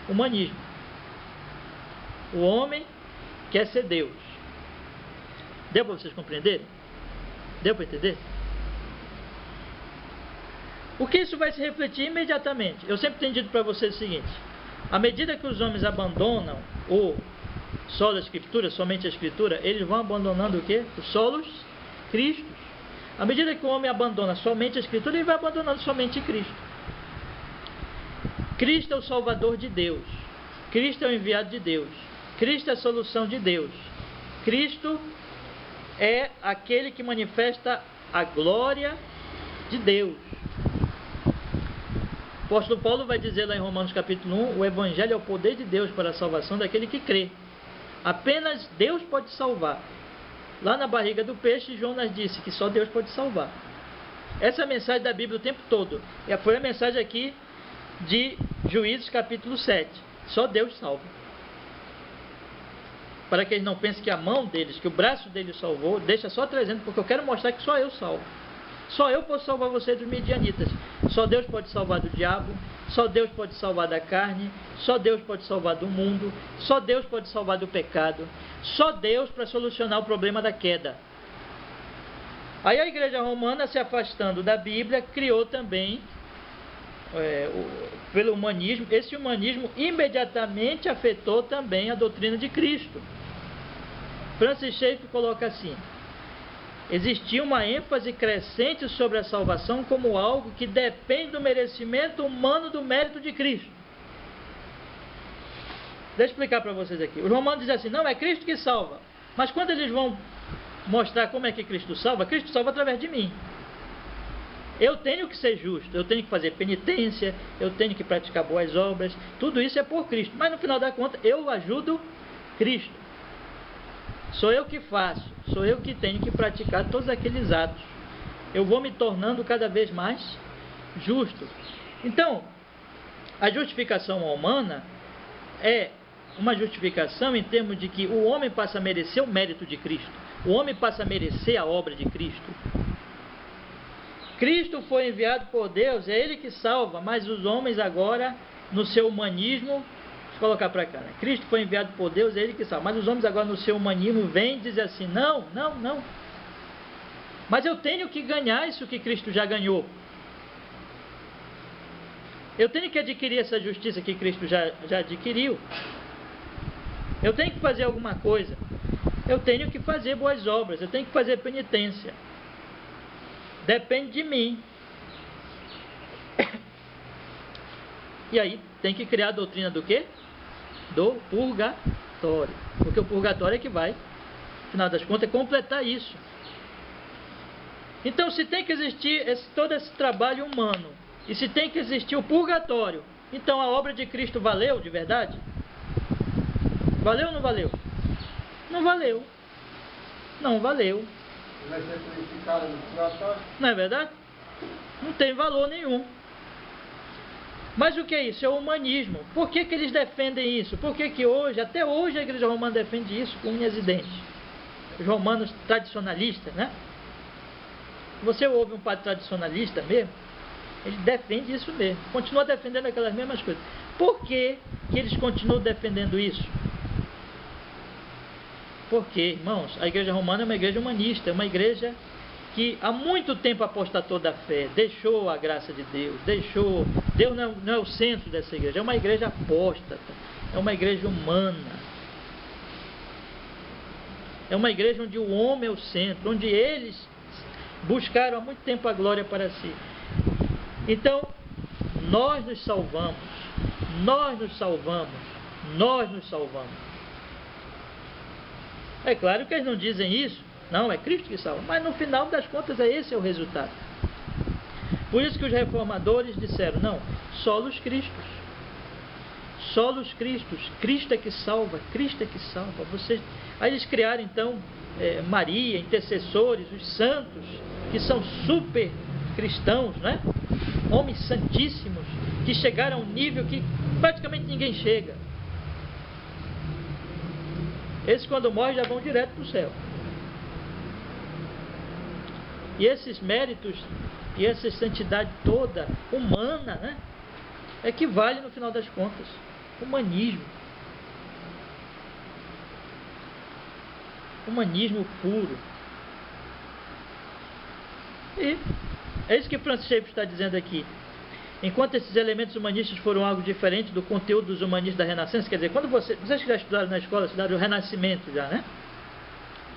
Humanismo. O homem quer ser Deus. Deu para vocês compreenderem? Deu para entender? O que isso vai se refletir imediatamente? Eu sempre tenho dito para vocês o seguinte: à medida que os homens abandonam o solo da Escritura, somente a Escritura, eles vão abandonando o quê? Os solos Cristos. À medida que o homem abandona somente a Escritura, ele vai abandonando somente Cristo. Cristo é o Salvador de Deus. Cristo é o enviado de Deus. Cristo é a solução de Deus. Cristo é aquele que manifesta a glória de Deus. O apóstolo Paulo vai dizer lá em Romanos capítulo 1, o Evangelho é o poder de Deus para a salvação daquele que crê. Apenas Deus pode salvar. Lá na barriga do peixe, Jonas disse que só Deus pode salvar. Essa é a mensagem da Bíblia o tempo todo. E foi a mensagem aqui de Juízes capítulo 7. Só Deus salva. Para que eles não pensem que a mão deles, que o braço deles salvou, deixa só trazendo, porque eu quero mostrar que só eu salvo. Só eu posso salvar você dos midianitas. Só Deus pode salvar do diabo. Só Deus pode salvar da carne. Só Deus pode salvar do mundo. Só Deus pode salvar do pecado. Só Deus para solucionar o problema da queda. Aí a igreja romana, se afastando da Bíblia, criou também, pelo humanismo, esse humanismo imediatamente afetou também a doutrina de Cristo. Francis Schaeffer coloca assim: existia uma ênfase crescente sobre a salvação como algo que depende do merecimento humano, do mérito de Cristo. Deixa eu explicar para vocês aqui. Os romanos dizem assim: não, é Cristo que salva. Mas quando eles vão mostrar como é que Cristo salva através de mim. Eu tenho que ser justo, eu tenho que fazer penitência, eu tenho que praticar boas obras. Tudo isso é por Cristo. Mas no final da conta, eu ajudo Cristo. Sou eu que faço, sou eu que tenho que praticar todos aqueles atos. Eu vou me tornando cada vez mais justo. Então, a justificação humana é uma justificação em termos de que o homem passa a merecer o mérito de Cristo. O homem passa a merecer a obra de Cristo. Cristo foi enviado por Deus, é Ele que salva, mas os homens agora, no seu humanismo, colocar para cá, né? Cristo foi enviado por Deus, é Ele que salva. Mas os homens agora no seu humanismo vêm dizer assim: não. Mas eu tenho que ganhar isso que Cristo já ganhou. Eu tenho que adquirir essa justiça que Cristo já adquiriu. Eu tenho que fazer alguma coisa. Eu tenho que fazer boas obras. Eu tenho que fazer penitência. Depende de mim. E aí tem que criar a doutrina do quê? Do purgatório. Porque o purgatório é que vai, no final das contas, completar isso. Então, se tem que existir todo esse trabalho humano, e se tem que existir o purgatório, então a obra de Cristo valeu de verdade? Valeu ou não valeu? Não valeu. Não valeu. Vai ser purificado no purgatório? Não é verdade? Não tem valor nenhum. Mas o que é isso? É o humanismo. Por que eles defendem isso? Por que hoje, até hoje, a igreja romana defende isso com unhas e dentes? Os romanos tradicionalistas, né? Você ouve um padre tradicionalista mesmo, ele defende isso mesmo. Continua defendendo aquelas mesmas coisas. Por que eles continuam defendendo isso? Porque, irmãos, a igreja romana é uma igreja humanista, é uma igreja que há muito tempo apostatou da fé, deixou a graça de Deus, Deus não é o centro dessa igreja, é uma igreja apóstata, é uma igreja humana, é uma igreja onde o homem é o centro, onde eles buscaram há muito tempo a glória para si. Então, nós nos salvamos. É claro que eles não dizem isso, não, é Cristo que salva, mas no final das contas esse é o resultado. Por isso que os reformadores disseram: não, solos Cristos, Cristo é que salva, Vocês... Aí eles criaram então Maria, intercessores, os santos, que são super cristãos, né? Homens santíssimos, que chegaram a um nível que praticamente ninguém chega. Esses, quando morrem, já vão direto para o céu. E esses méritos e essa santidade toda humana, né, é que vale no final das contas. Humanismo puro. E É isso que Francis Schaeffer está dizendo aqui. Enquanto esses elementos humanistas foram algo diferente do conteúdo dos humanistas da Renascença, quer dizer, quando vocês que já estudaram na escola, estudaram o Renascimento já, né?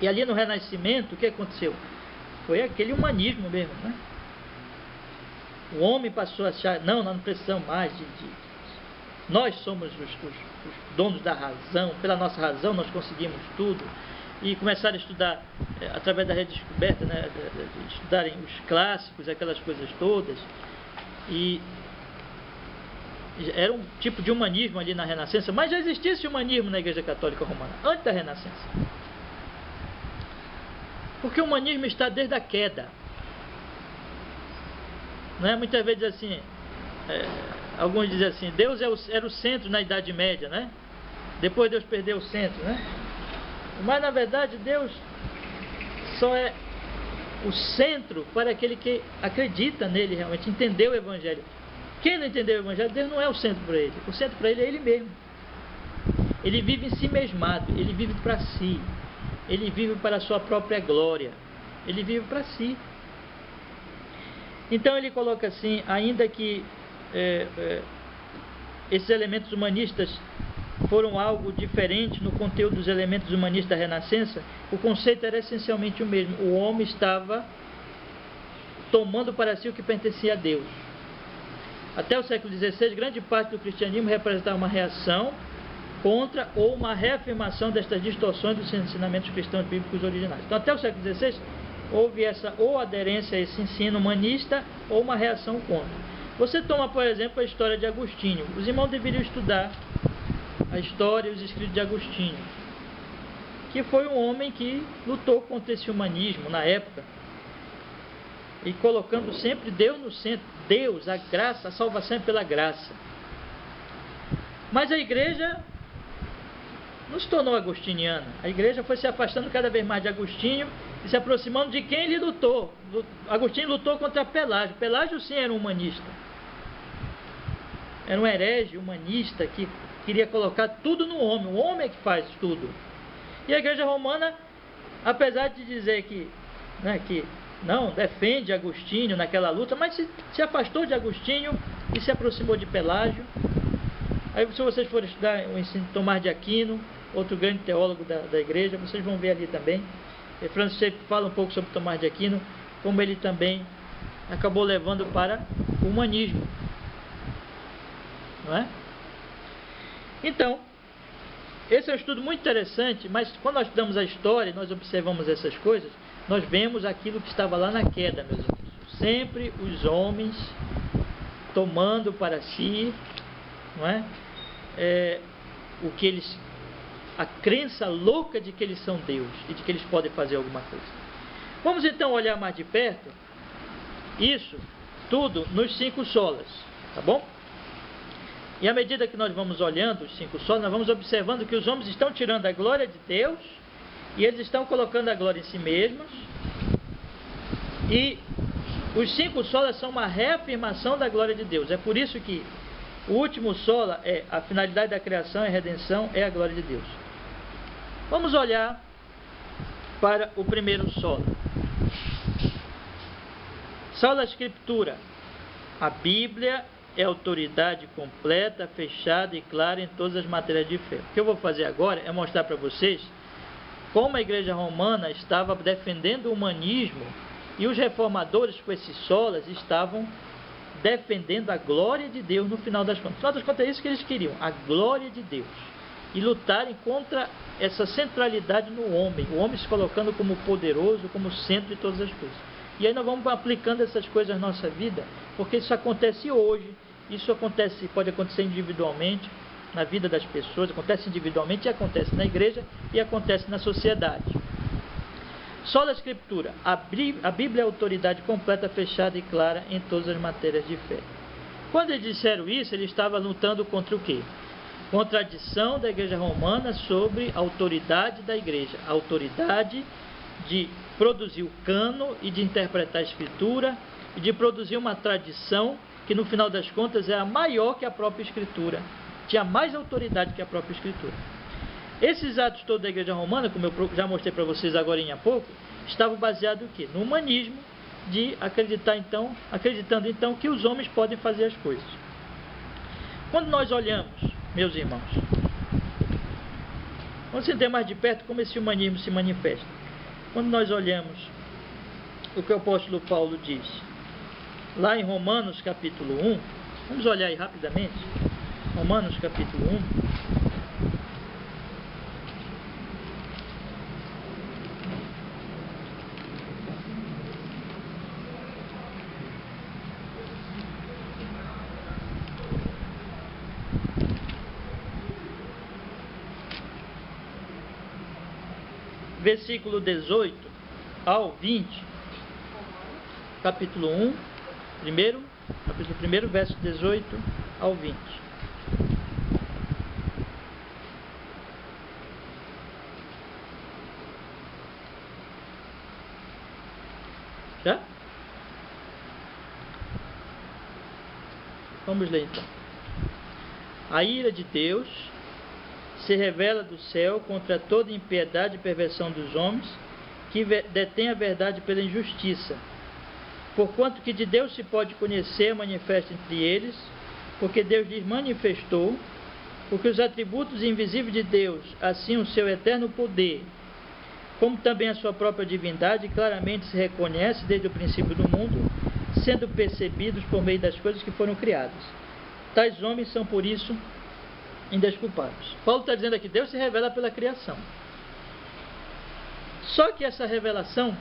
E ali no Renascimento, o que aconteceu? Foi aquele humanismo mesmo, né? O homem passou a achar, não, nós não precisamos mais nós somos os donos da razão, pela nossa razão nós conseguimos tudo. E começaram a estudar, através da redescoberta, né, de estudarem os clássicos, aquelas coisas todas. E era um tipo de humanismo ali na Renascença, mas já existia esse humanismo na Igreja Católica Romana, antes da Renascença. Porque o humanismo está desde a queda. Não é? Muitas vezes assim, alguns dizem assim, Deus era o centro na Idade Média, né? Depois Deus perdeu o centro, né? Mas na verdade Deus só é o centro para aquele que acredita nele realmente, entendeu o Evangelho. Quem não entendeu o Evangelho, Deus não é o centro para ele. O centro para ele é ele mesmo. Ele vive em si mesmado, ele vive para si. Ele vive para a sua própria glória. Ele vive para si. Então ele coloca assim, ainda que esses elementos humanistas foram algo diferente no conteúdo dos elementos humanistas da Renascença, o conceito era essencialmente o mesmo. O homem estava tomando para si o que pertencia a Deus. Até o século XVI, grande parte do cristianismo representava uma reação contra ou uma reafirmação destas distorções dos ensinamentos cristãos bíblicos originais. Então, até o século XVI, houve essa ou aderência a esse ensino humanista ou uma reação contra. Você toma, por exemplo, a história de Agostinho. Os irmãos deveriam estudar a história e os escritos de Agostinho, que foi um homem que lutou contra esse humanismo na época, e colocando sempre Deus no centro. Deus, a graça, a salvação é pela graça. Mas a igreja não se tornou agostiniana. A igreja foi se afastando cada vez mais de Agostinho e se aproximando de quem ele lutou. Agostinho lutou contra Pelágio. Pelágio sim era um humanista. Era um herege humanista que queria colocar tudo no homem. O homem é que faz tudo. E a igreja romana, apesar de dizer que não, defende Agostinho naquela luta, mas se afastou de Agostinho e se aproximou de Pelágio. Aí se vocês forem estudar o ensino de Tomás de Aquino, outro grande teólogo da igreja, vocês vão ver ali também. E Francis Schaeffer fala um pouco sobre Tomás de Aquino, como ele também acabou levando para o humanismo. Não é? Então, esse é um estudo muito interessante, mas quando nós estudamos a história, nós observamos essas coisas, nós vemos aquilo que estava lá na queda, meus irmãos. Sempre os homens tomando para si, não é? O que eles, a crença louca de que eles são Deus e de que eles podem fazer alguma coisa. Vamos então olhar mais de perto isso tudo nos 5 solas, tá bom? E à medida que nós vamos olhando os 5 solas, nós vamos observando que os homens estão tirando a glória de Deus e eles estão colocando a glória em si mesmos. E os 5 solas são uma reafirmação da glória de Deus. É por isso que o último sola é a finalidade da criação e a redenção é a glória de Deus. Vamos olhar para o primeiro sola. Sola Escritura. A Bíblia é autoridade completa, fechada e clara em todas as matérias de fé. O que eu vou fazer agora é mostrar para vocês como a igreja romana estava defendendo o humanismo e os reformadores com esses solas estavam defendendo a glória de Deus no final das contas. No final das contas é isso que eles queriam, a glória de Deus. E lutarem contra essa centralidade no homem, o homem se colocando como poderoso, como centro de todas as coisas. E aí nós vamos aplicando essas coisas na nossa vida, porque isso acontece hoje, isso acontece, pode acontecer individualmente, na vida das pessoas, acontece individualmente e acontece na igreja e acontece na sociedade. Sola Escritura, a Bíblia é a autoridade completa, fechada e clara em todas as matérias de fé. Quando eles disseram isso, ele estava lutando contra o quê? Contra a adição da igreja romana sobre a autoridade da igreja, a autoridade de produzir o cano e de interpretar a Escritura e de produzir uma tradição que no final das contas é a maior que a própria Escritura, tinha mais autoridade que a própria Escritura. Esses atos todos da igreja romana, como eu já mostrei para vocês agora há pouco, estavam baseados no quê? No humanismo de acreditando então que os homens podem fazer as coisas. Quando nós olhamos, meus irmãos, vamos entender mais de perto como esse humanismo se manifesta. Quando nós olhamos o que o apóstolo Paulo diz lá em Romanos capítulo 1, vamos olhar aí rapidamente, Romanos capítulo 1. Versículo 18 ao 20, capítulo 1, capítulo 1, verso 18 ao 20. Já? Vamos ler então. A ira de Deus se revela do céu contra toda impiedade e perversão dos homens, que detém a verdade pela injustiça. Porquanto que de Deus se pode conhecer, manifesta entre eles, porque Deus lhes manifestou, porque os atributos invisíveis de Deus, assim o seu eterno poder, como também a sua própria divindade, claramente se reconhece desde o princípio do mundo, sendo percebidos por meio das coisas que foram criadas. Tais homens são, por isso, indesculpáveis. Paulo está dizendo aqui, Deus se revela pela criação. Só que essa revelação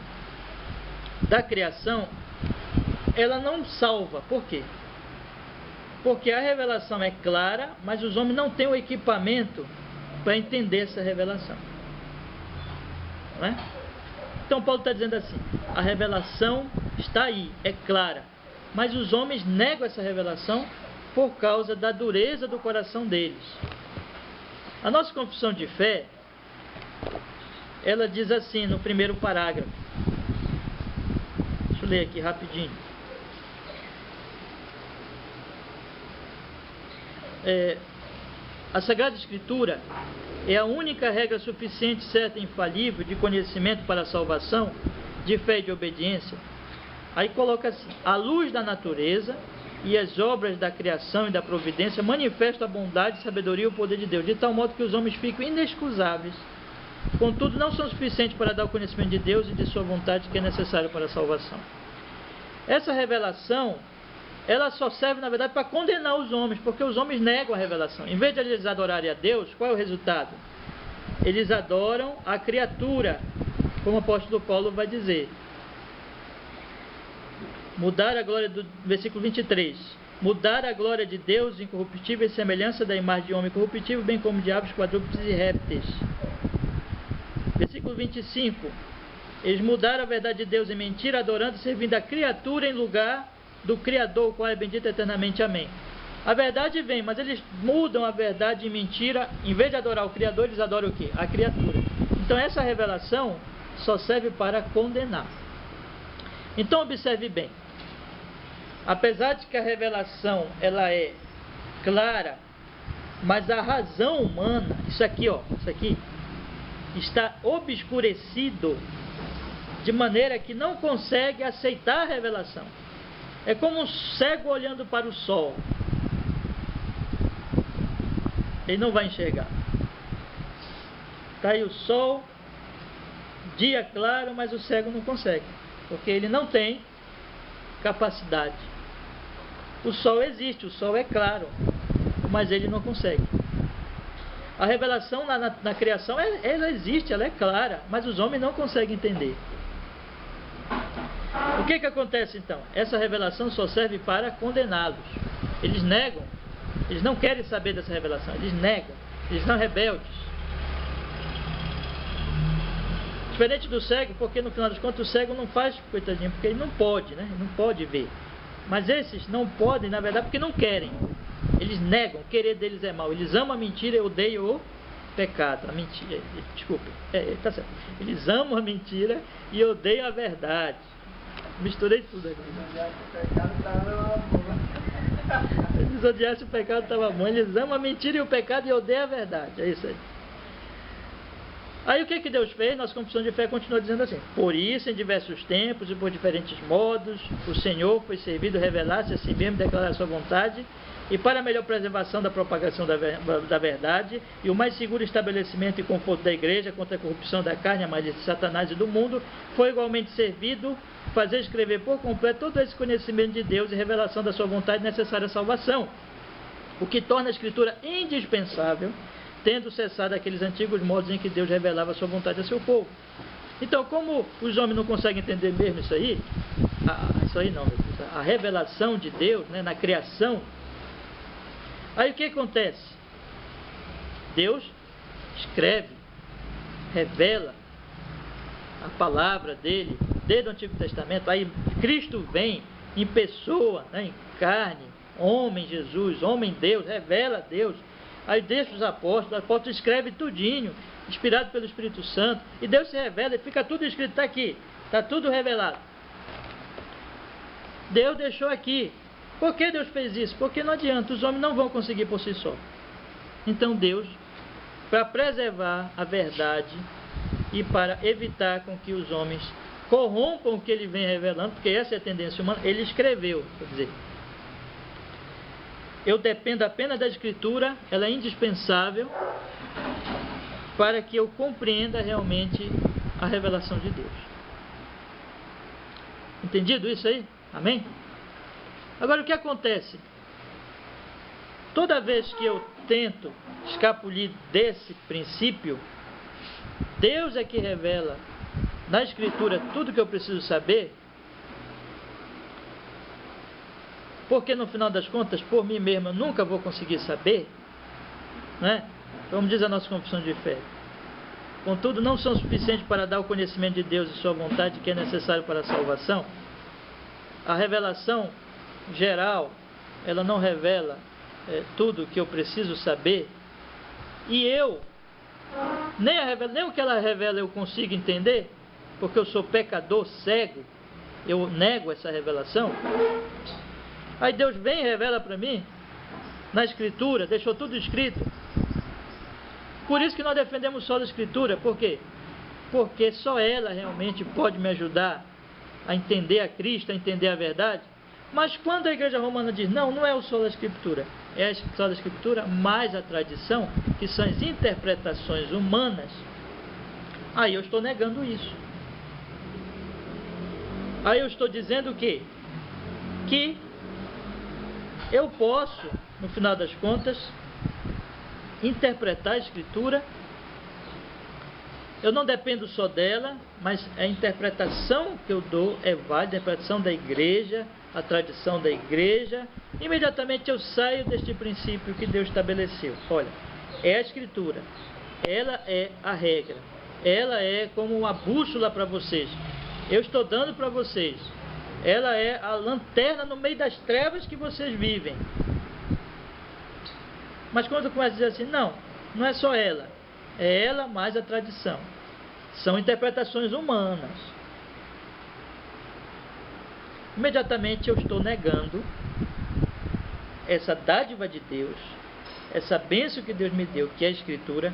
da criação, ela não salva. Por quê? Porque a revelação é clara, mas os homens não têm o equipamento para entender essa revelação. Não é? Então Paulo está dizendo assim, a revelação está aí, é clara, mas os homens negam essa revelação por causa da dureza do coração deles. A nossa confissão de fé, ela diz assim no primeiro parágrafo. Deixa eu ler aqui rapidinho. A Sagrada Escritura é a única regra suficiente, certa e infalível de conhecimento para a salvação, de fé e de obediência. Aí coloca assim, a luz da natureza e as obras da criação e da providência manifestam a bondade, sabedoria e o poder de Deus, de tal modo que os homens ficam inexcusáveis. Contudo, não são suficientes para dar o conhecimento de Deus e de sua vontade, que é necessário para a salvação. Essa revelação, ela só serve, na verdade, para condenar os homens, porque os homens negam a revelação. Em vez de eles adorarem a Deus, qual é o resultado? Eles adoram a criatura, como o apóstolo Paulo vai dizer. Mudar a glória do versículo 23. Mudar a glória de Deus incorruptível e semelhança da imagem de homem corruptível, bem como de aves, quadrúpedes e répteis. Versículo 25. Eles mudaram a verdade de Deus em mentira, adorando e servindo a criatura em lugar do Criador, o qual é bendito eternamente. Amém. A verdade vem, mas eles mudam a verdade em mentira. Em vez de adorar o Criador, eles adoram o quê? A criatura. Então essa revelação só serve para condenar. Então observe bem. Apesar de que a revelação ela é clara, mas a razão humana, isso aqui está obscurecido de maneira que não consegue aceitar a revelação. É como um cego olhando para o sol. Ele não vai enxergar. Está aí o sol, dia claro, mas o cego não consegue, porque ele não tem capacidade. O sol existe, o sol é claro, mas ele não consegue. A revelação na criação, ela existe, ela é clara, mas os homens não conseguem entender. O que acontece então? Essa revelação só serve para condená-los. Eles negam, eles não querem saber dessa revelação, eles negam, eles são rebeldes. Diferente do cego, porque no final das contas o cego não faz coitadinho, porque ele não pode, né? Ele não pode ver. Mas esses não podem, na verdade, porque não querem. Eles negam, o querer deles é mal. Eles amam a mentira e odeiam o pecado. A mentira, desculpe, tá certo. Eles amam a mentira e odeiam a verdade. Misturei tudo aqui. Eles odiassem o pecado, estava bom. Eles amam a mentira e o pecado e odeiam a verdade. É isso aí. Aí o que Deus fez? Nossa confissão de fé continua dizendo assim: por isso, em diversos tempos e por diferentes modos, o Senhor foi servido revelar-se a si mesmo, declarar a sua vontade, e para a melhor preservação da propagação da verdade e o mais seguro estabelecimento e conforto da igreja contra a corrupção da carne, a malícia de Satanás e do mundo, foi igualmente servido fazer escrever por completo todo esse conhecimento de Deus e revelação da sua vontade necessária à salvação, o que torna a Escritura indispensável, tendo cessado aqueles antigos modos em que Deus revelava a sua vontade a seu povo. Então, como os homens não conseguem entender mesmo isso aí, a revelação de Deus, né, na criação, aí o que acontece? Deus escreve, revela a palavra dele desde o Antigo Testamento. Aí Cristo vem em pessoa, né, em carne, homem Jesus, homem Deus, revela Deus. Aí deixa os apóstolos, o apóstolo escreve tudinho, inspirado pelo Espírito Santo, e Deus se revela, e fica tudo escrito, está aqui, está tudo revelado. Deus deixou aqui. Por que Deus fez isso? Porque não adianta, os homens não vão conseguir por si só. Então Deus, para preservar a verdade e para evitar com que os homens corrompam o que ele vem revelando, porque essa é a tendência humana, ele escreveu, quer dizer, eu dependo apenas da Escritura, ela é indispensável para que eu compreenda realmente a revelação de Deus. Entendido isso aí? Amém? Agora o que acontece? Toda vez que eu tento escapulir desse princípio, Deus é que revela na Escritura tudo que eu preciso saber, porque no final das contas, por mim mesmo, eu nunca vou conseguir saber, né? Como diz a nossa confissão de fé: contudo, não são suficientes para dar o conhecimento de Deus e sua vontade que é necessário para a salvação. A revelação geral, ela não revela tudo o que eu preciso saber, e eu nem o que ela revela eu consigo entender, porque eu sou pecador cego, eu nego essa revelação. Aí Deus vem e revela para mim na Escritura, deixou tudo escrito. Por isso que nós defendemos só a Escritura. Por quê? Porque só ela realmente pode me ajudar a entender a Cristo, a entender a verdade. Mas quando a Igreja Romana diz, não é o só a Escritura, é só a Escritura mais a tradição, que são as interpretações humanas, aí eu estou negando isso. Aí eu estou dizendo o quê? Que eu posso, no final das contas, interpretar a Escritura. Eu não dependo só dela, mas a interpretação que eu dou é válida, a interpretação da igreja, a tradição da igreja. Imediatamente eu saio deste princípio que Deus estabeleceu. Olha, é a Escritura, ela é a regra, ela é como uma bússola para vocês. Eu estou dando para vocês. Ela é a lanterna no meio das trevas que vocês vivem. Mas quando eu começo a dizer assim, não é só ela, é ela mais a tradição. São interpretações humanas. Imediatamente eu estou negando essa dádiva de Deus, essa bênção que Deus me deu, que é a Escritura,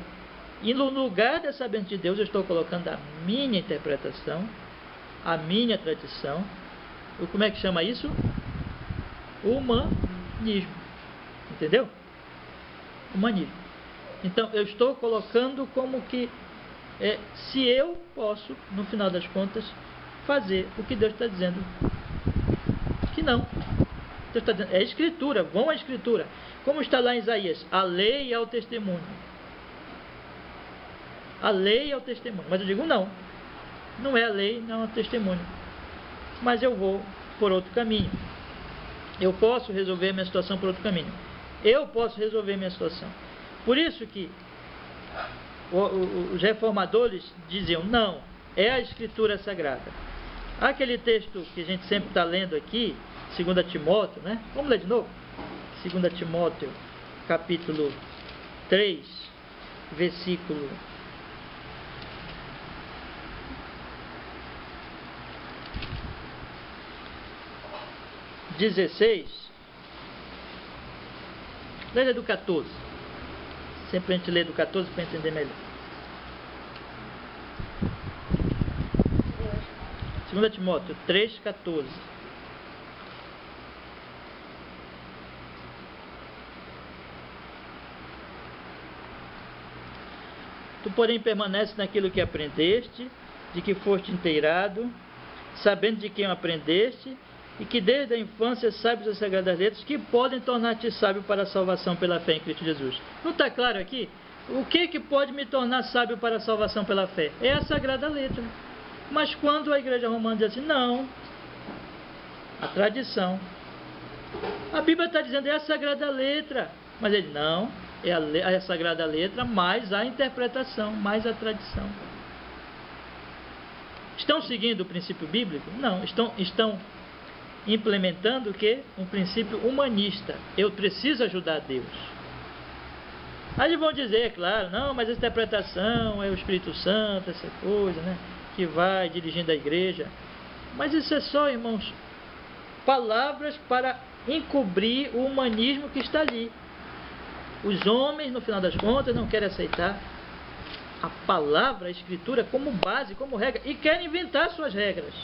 e no lugar dessa bênção de Deus eu estou colocando a minha interpretação, a minha tradição. Como é que chama isso? Humanismo. Entendeu? Humanismo. Então, eu estou colocando como que se eu posso, no final das contas, fazer o que Deus está dizendo que não. Deus está dizendo, é a Escritura, vão à Escritura. Como está lá em Isaías, a lei é o testemunho. A lei é o testemunho. Mas eu digo, não é a lei, não é o testemunho. Mas eu vou por outro caminho. Eu posso resolver minha situação por outro caminho. Eu posso resolver minha situação. Por isso que os reformadores diziam, não, é a Escritura Sagrada. Aquele texto que a gente sempre está lendo aqui, 2 Timóteo, né? Vamos ler de novo? 2 Timóteo, capítulo 3, versículo 16, leia do 14. Sempre a gente lê do 14 para entender melhor. 2 Timóteo 3,14. Tu, porém, permanece naquilo que aprendeste, de que foste inteirado, sabendo de quem aprendeste, e que desde a infância sabes as Sagradas Letras, que podem tornar-te sábio para a salvação pela fé em Cristo Jesus. Não está claro aqui? O que pode me tornar sábio para a salvação pela fé? É a Sagrada Letra. Mas quando a Igreja Romana diz assim, não, a tradição. A Bíblia está dizendo, é a Sagrada Letra. Mas ele, não, é a Sagrada Letra, mais a interpretação, mais a tradição. Estão seguindo o princípio bíblico? Não, estão implementando o quê? Um princípio humanista. Eu preciso ajudar a Deus. Aí eles vão dizer, claro, não, mas a interpretação é o Espírito Santo, essa coisa, né, que vai dirigindo a igreja. Mas isso é só, irmãos, palavras para encobrir o humanismo que está ali. Os homens, no final das contas, não querem aceitar a palavra, a Escritura, como base, como regra, e querem inventar suas regras.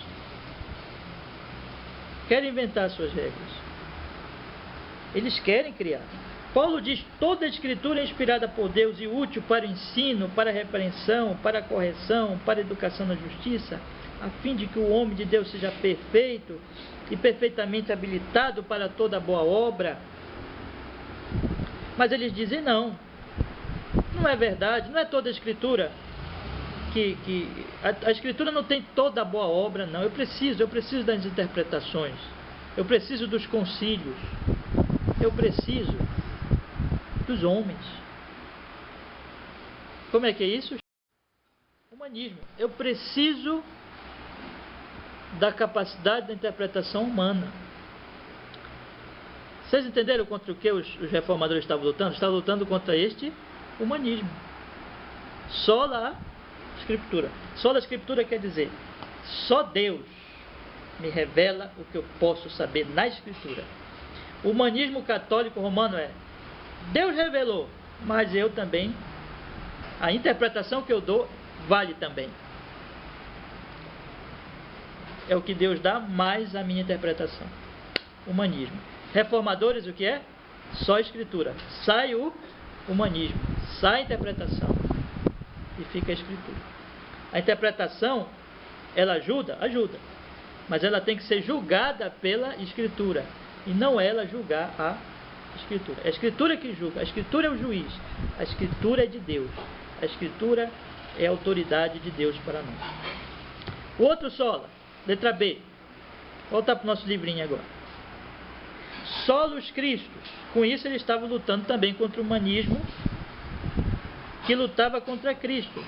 Querem inventar suas regras. Eles querem criar. Paulo diz, toda a Escritura é inspirada por Deus e útil para o ensino, para a repreensão, para a correção, para a educação na justiça, a fim de que o homem de Deus seja perfeito e perfeitamente habilitado para toda boa obra. Mas eles dizem, não é verdade, não é toda a Escritura a Escritura não tem toda a boa obra, não. Eu preciso das interpretações, eu preciso dos concílios, eu preciso dos homens. Como é que é isso? Humanismo. Eu preciso da capacidade da interpretação humana. Vocês entenderam contra o que os reformadores estavam lutando? Estavam lutando contra este humanismo. Só a Escritura. Só a Escritura quer dizer, só Deus me revela o que eu posso saber na Escritura. O humanismo católico romano é, Deus revelou, mas eu também, a interpretação que eu dou vale também. É o que Deus dá, mais a minha interpretação. Humanismo. Reformadores, o que é? Só a Escritura. Sai o humanismo, sai a interpretação e fica a Escritura. A interpretação, ela ajuda? Ajuda. Mas ela tem que ser julgada pela Escritura e não ela julgar a Escritura. É a Escritura que julga. A Escritura é o juiz. A Escritura é de Deus. A Escritura é a autoridade de Deus para nós. O outro sola, letra B. Voltar para o nosso livrinho agora. Solos Christus. Com isso ele estava lutando também contra o humanismo que lutava contra Cristo.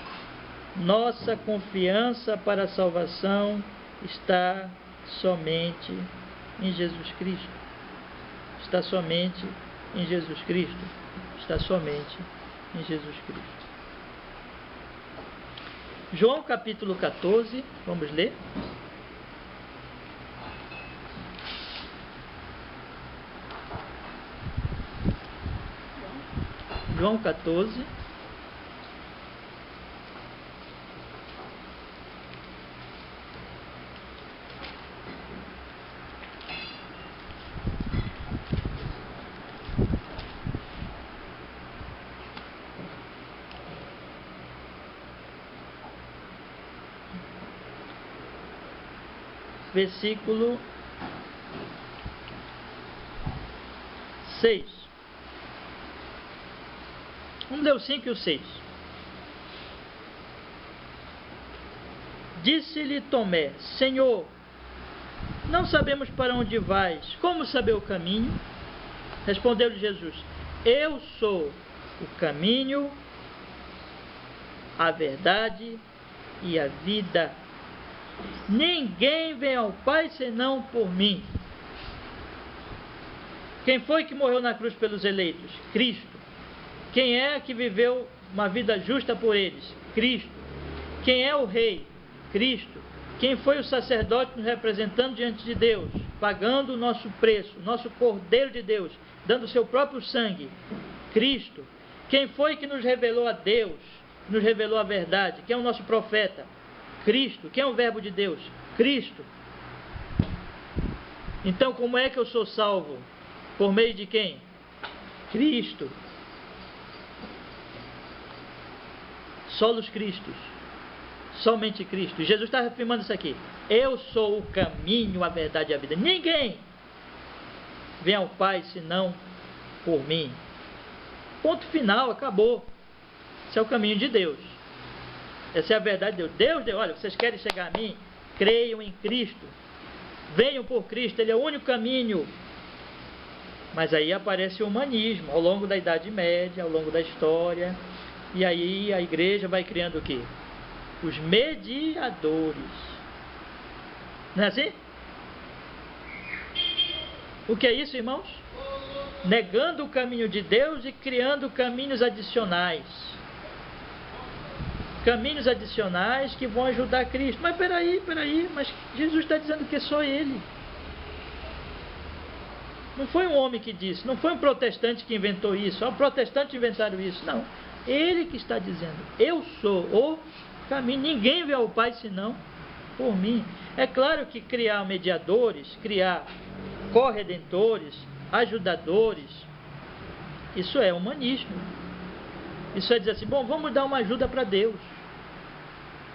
Nossa confiança para a salvação está somente em Jesus Cristo. Está somente em Jesus Cristo. Está somente em Jesus Cristo. João capítulo 14, vamos ler. João 14. Versículo 6. Vamos ler o 5 e o 6. Disse-lhe Tomé, Senhor, não sabemos para onde vais, como saber o caminho? Respondeu-lhe Jesus, eu sou o caminho, a verdade e a vida. Ninguém vem ao Pai senão por mim. Quem foi que morreu na cruz pelos eleitos? Cristo. Quem é que viveu uma vida justa por eles? Cristo. Quem é o rei? Cristo. Quem foi o sacerdote nos representando diante de Deus, pagando o nosso preço, o nosso Cordeiro de Deus, dando o seu próprio sangue? Cristo. Quem foi que nos revelou a Deus, nos revelou a verdade? Quem é o nosso profeta? Cristo. Quem é o Verbo de Deus? Cristo. Então, como é que eu sou salvo? Por meio de quem? Cristo. Solos Cristos. Somente Cristo. Jesus está afirmando isso aqui. Eu sou o caminho, a verdade e a vida. Ninguém vem ao Pai senão por mim. Ponto final, acabou. Esse é o caminho de Deus. Essa é a verdade de Deus. Deus deu, olha, vocês querem chegar a mim? Creiam em Cristo. Venham por Cristo, Ele é o único caminho. Mas aí aparece o humanismo ao longo da Idade Média, ao longo da história. E aí a igreja vai criando o quê? Os mediadores. Não é assim? O que é isso, irmãos? Negando o caminho de Deus e criando caminhos adicionais. Caminhos adicionais que vão ajudar Cristo. Mas peraí, mas Jesus está dizendo que é só Ele. Não foi um homem que disse, não foi um protestante que inventou isso, um protestante inventaram isso, não. Ele que está dizendo, eu sou o caminho, ninguém vê ao Pai senão por mim. É claro que criar mediadores, criar corredentores, ajudadores, isso é humanismo. Isso é dizer assim, bom, vamos dar uma ajuda para Deus.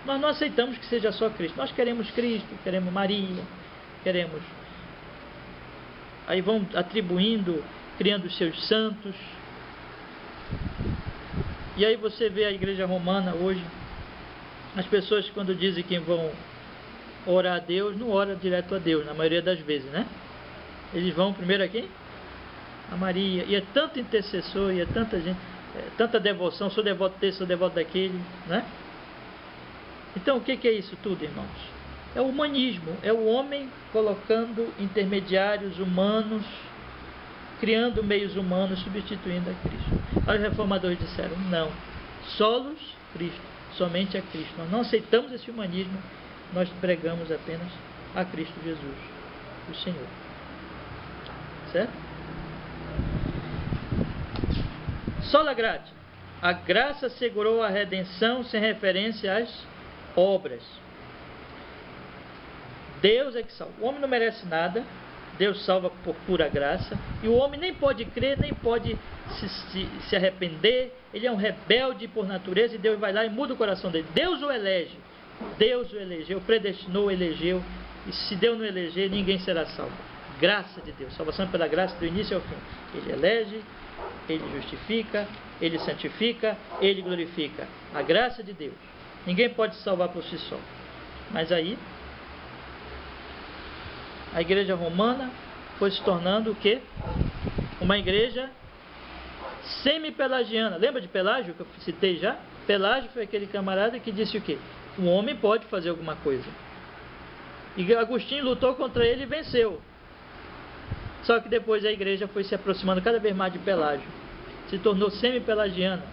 Nós não aceitamos que seja só Cristo. Nós queremos Cristo, queremos Maria, queremos... Aí vão atribuindo, criando os seus santos. E aí você vê a igreja romana hoje, as pessoas quando dizem que vão orar a Deus, não oram direto a Deus, na maioria das vezes, né? Eles vão primeiro a quem? A Maria. E é tanto intercessor, e é tanta gente, tanta devoção, sou devoto desse, sou devoto daquele, né? Então o que é isso tudo, irmãos? É o humanismo, é o homem colocando intermediários humanos, criando meios humanos, substituindo a Cristo. Aí os reformadores disseram, não, solos Cristo, somente a Cristo. Nós não aceitamos esse humanismo, nós pregamos apenas a Cristo Jesus, o Senhor. Certo? Sola gratia. A graça assegurou a redenção sem referência às obras. Deus é que salva. O homem não merece nada. Deus salva por pura graça. E o homem nem pode crer, nem pode se arrepender. Ele é um rebelde por natureza. E Deus vai lá e muda o coração dele. Deus o elege. Deus o elegeu, predestinou, elegeu. E se Deus não eleger, ninguém será salvo. Graça de Deus. Salvação pela graça do início ao fim. Ele elege, Ele justifica, Ele santifica, Ele glorifica. A graça de Deus. Ninguém pode se salvar por si só. Mas aí a igreja romana foi se tornando o quê? Uma igreja semi-pelagiana. Lembra de Pelágio, que eu citei já? Pelágio foi aquele camarada que disse o quê? O homem pode fazer alguma coisa. E Agostinho lutou contra ele e venceu. Só que depois a igreja foi se aproximando cada vez mais de Pelágio. Se tornou semi-pelagiana.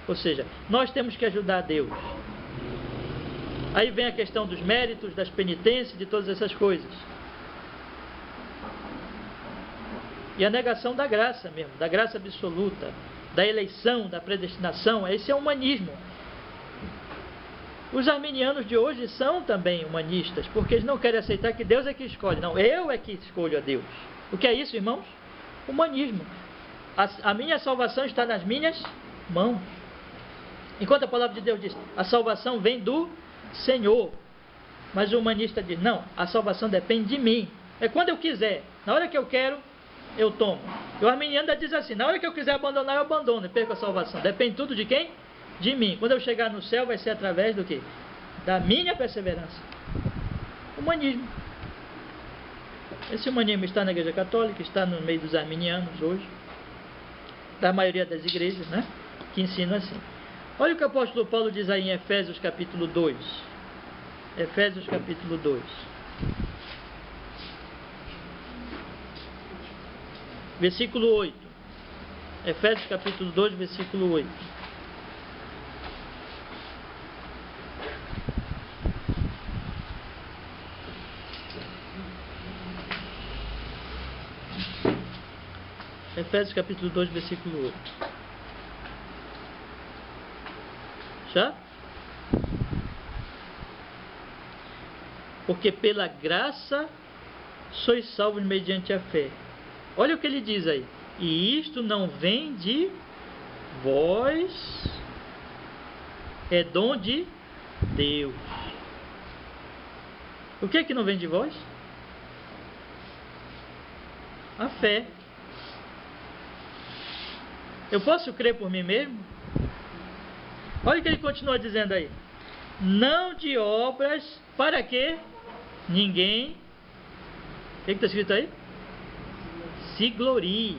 Ou seja, nós temos que ajudar a Deus. Aí vem a questão dos méritos, das penitências, de todas essas coisas. E a negação da graça mesmo, da graça absoluta, da eleição, da predestinação. Esse é o humanismo. Os arminianos de hoje são também humanistas, porque eles não querem aceitar que Deus é que escolhe. Não, eu é que escolho a Deus. O que é isso, irmãos? Humanismo. A minha salvação está nas minhas mãos. Enquanto a palavra de Deus diz, a salvação vem do Senhor. Mas o humanista diz, não, a salvação depende de mim. É quando eu quiser. Na hora que eu quero, eu tomo. E o arminiano diz assim, na hora que eu quiser abandonar, eu abandono e perco a salvação. Depende tudo de quem? De mim. Quando eu chegar no céu, vai ser através do quê? Da minha perseverança. Humanismo. Esse humanismo está na igreja católica, está no meio dos arminianos hoje, da maioria das igrejas, né? Que ensinam assim. Olha o que o apóstolo Paulo diz aí em Efésios capítulo 2. Efésios capítulo 2. Versículo 8. Efésios capítulo 2, versículo 8. Efésios capítulo 2, versículo 8. Já? porque pela graça sois salvos mediante a fé. Olha o que ele diz aí. E isto não vem de vós, é dom de Deus. O que é que não vem de vós? A fé. Eu posso crer por mim mesmo? Olha o que ele continua dizendo aí. Não de obras, para que ninguém, o que está escrito aí? Se glorie.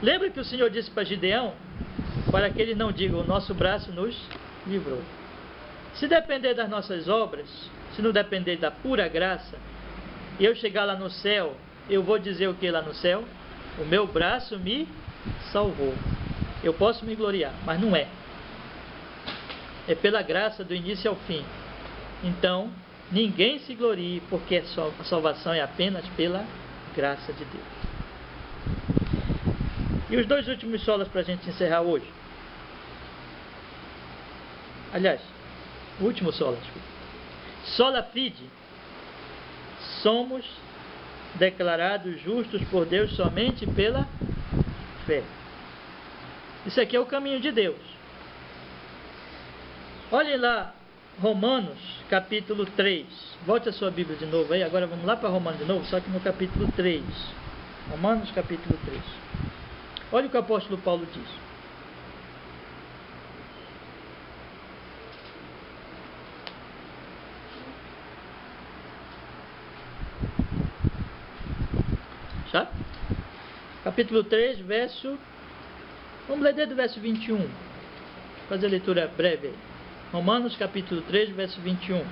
Lembra que o Senhor disse para Gideão, para que ele não diga, o nosso braço nos livrou. Se depender das nossas obras, se não depender da pura graça, e eu chegar lá no céu, eu vou dizer o que lá no céu? O meu braço me salvou. Eu posso me gloriar, mas não é. É pela graça do início ao fim. Então, ninguém se glorie, porque a salvação é apenas pela graça de Deus. E os dois últimos solas para a gente encerrar hoje. Aliás, o último sola, desculpa. Sola fide. Somos declarados justos por Deus somente pela fé. Isso aqui é o caminho de Deus. Olhem lá, Romanos, capítulo 3. Volte a sua Bíblia de novo aí. Agora vamos lá para Romanos de novo, só que no capítulo 3. Romanos, capítulo 3. Olha o que o apóstolo Paulo diz. Já? Capítulo 3, verso... Vamos ler desde o verso 21. Fazer a leitura breve aí. Romanos, capítulo 3, verso 21.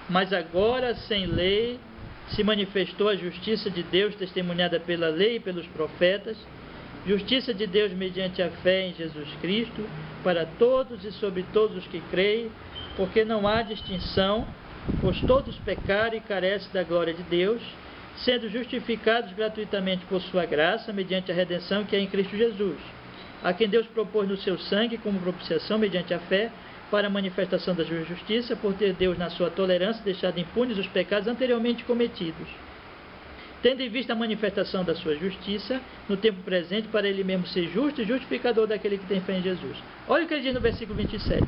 Mas agora, sem lei, se manifestou a justiça de Deus, testemunhada pela lei e pelos profetas, justiça de Deus mediante a fé em Jesus Cristo, para todos e sobre todos os que creem, porque não há distinção, pois todos pecaram e carecem da glória de Deus, sendo justificados gratuitamente por sua graça, mediante a redenção que é em Cristo Jesus, a quem Deus propôs no seu sangue como propiciação mediante a fé, para a manifestação da sua justiça, por ter Deus na sua tolerância deixado impunes os pecados anteriormente cometidos, tendo em vista a manifestação da sua justiça no tempo presente, para ele mesmo ser justo e justificador daquele que tem fé em Jesus. Olha o que ele diz no versículo 27.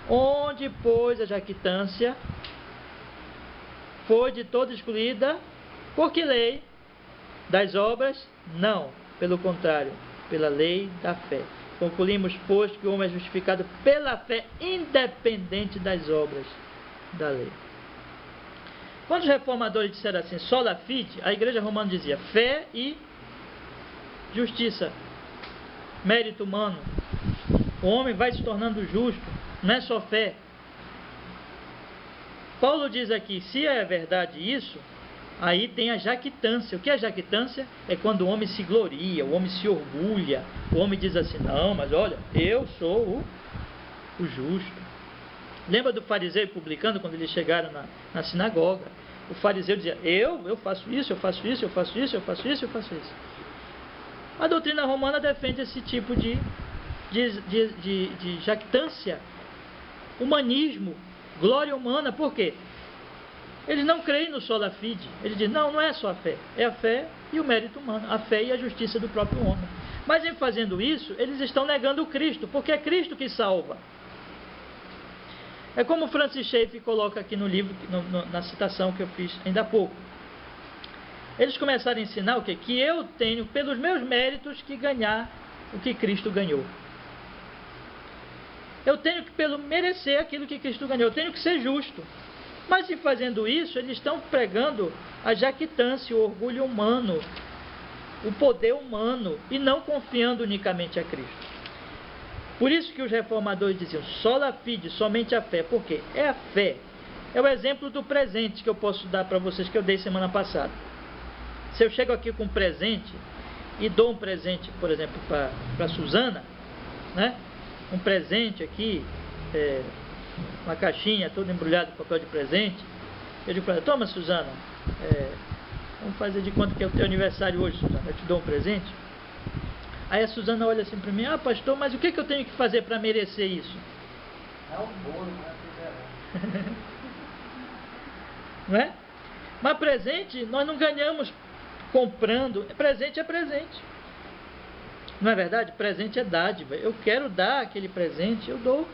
Onde, pois, a jactância foi de toda excluída, por que lei? Das obras? Não, pelo contrário, pela lei da fé. Concluímos, pois, que o homem é justificado pela fé, independente das obras da lei. Quando os reformadores disseram assim, sola fide, a igreja romana dizia fé e justiça, mérito humano. O homem vai se tornando justo, não é só fé. Paulo diz aqui, se é verdade isso, aí tem a jactância. O que é jactância? É quando o homem se gloria, o homem se orgulha, o homem diz assim, não, mas olha, eu sou o justo. Lembra do fariseu e publicano quando eles chegaram na sinagoga? O fariseu dizia, eu faço isso, eu faço isso, eu faço isso, eu faço isso, eu faço isso. A doutrina romana defende esse tipo de jactância, humanismo, glória humana. Por quê? Eles não creem no sola fide. Eles dizem, não é só a fé, é a fé e o mérito humano, a fé e a justiça do próprio homem. Mas em fazendo isso, eles estão negando o Cristo, porque é Cristo que salva. É como Francis Schaeffer coloca aqui no livro, na citação que eu fiz ainda há pouco. Eles começaram a ensinar o quê? Que eu tenho, pelos meus méritos, que ganhar o que Cristo ganhou. Eu tenho que merecer aquilo que Cristo ganhou. Eu tenho que ser justo. Mas em fazendo isso, eles estão pregando a jactância, o orgulho humano, o poder humano, e não confiando unicamente a Cristo. Por isso que os reformadores diziam, sola fide, somente a fé. Por quê? É a fé. É o exemplo do presente que eu posso dar para vocês, que eu dei semana passada. Se eu chego aqui com um presente, e dou um presente, por exemplo, para Suzana, né? Um presente aqui, uma caixinha toda embrulhada com papel de presente, eu digo para ela, toma, Suzana, vamos fazer de conta que é o teu aniversário hoje, Suzana, eu te dou um presente. Aí a Suzana olha assim para mim, pastor, mas o que eu tenho que fazer para merecer isso? É um bolo, não é? Não é? Mas presente nós não ganhamos comprando. Presente é presente. Não é verdade? Presente é dádiva. Eu quero dar aquele presente, eu dou.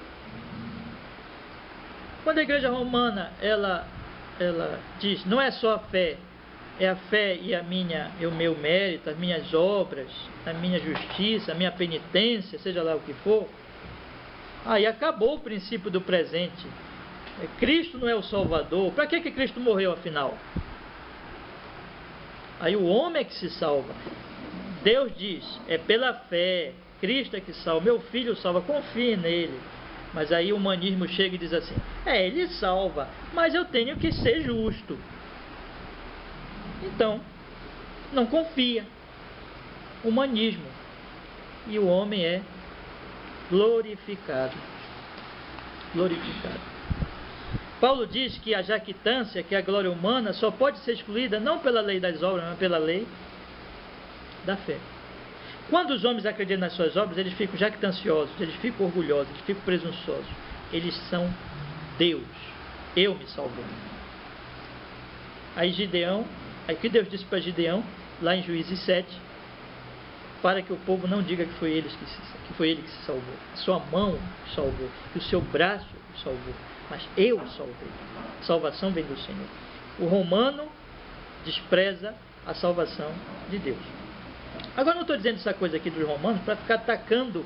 Quando a igreja romana ela diz, não é só a fé, é a fé e o meu mérito, as minhas obras, a minha justiça, a minha penitência, seja lá o que for, aí acabou o princípio do presente. Cristo não é o Salvador. Para que Cristo morreu afinal? Aí o homem é que se salva. Deus diz, é pela fé, Cristo é que salva, meu filho salva, confie nele. Mas aí o humanismo chega e diz assim, ele salva, mas eu tenho que ser justo. Então, não confia. Humanismo. E o homem é glorificado. Glorificado. Paulo diz que a jactância, que é a glória humana, só pode ser excluída não pela lei das obras, mas pela lei da fé. Quando os homens acreditam nas suas obras, eles ficam jactanciosos, eles ficam orgulhosos, eles ficam presunçosos. Eles são Deus. Eu me salvei. Aí que Deus disse para Gideão, lá em Juízes 7, para que o povo não diga que foi ele que se salvou. Sua mão o salvou, que o seu braço o salvou, mas eu o salvei. A salvação vem do Senhor. O romano despreza a salvação de Deus. Agora não estou dizendo essa coisa aqui dos romanos para ficar atacando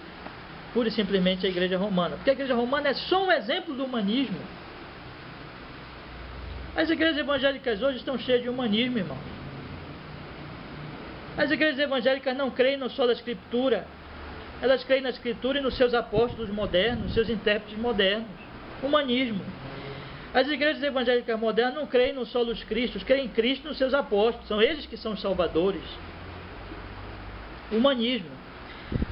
pura e simplesmente a igreja romana, porque a igreja romana é só um exemplo do humanismo. As igrejas evangélicas hoje estão cheias de humanismo, irmão. As igrejas evangélicas não creem no só da Escritura. Elas creem na Escritura e nos seus apóstolos modernos, seus intérpretes modernos. Humanismo. As igrejas evangélicas modernas não creem no solos Cristo, creem em Cristo e nos seus apóstolos. São eles que são os salvadores. Humanismo.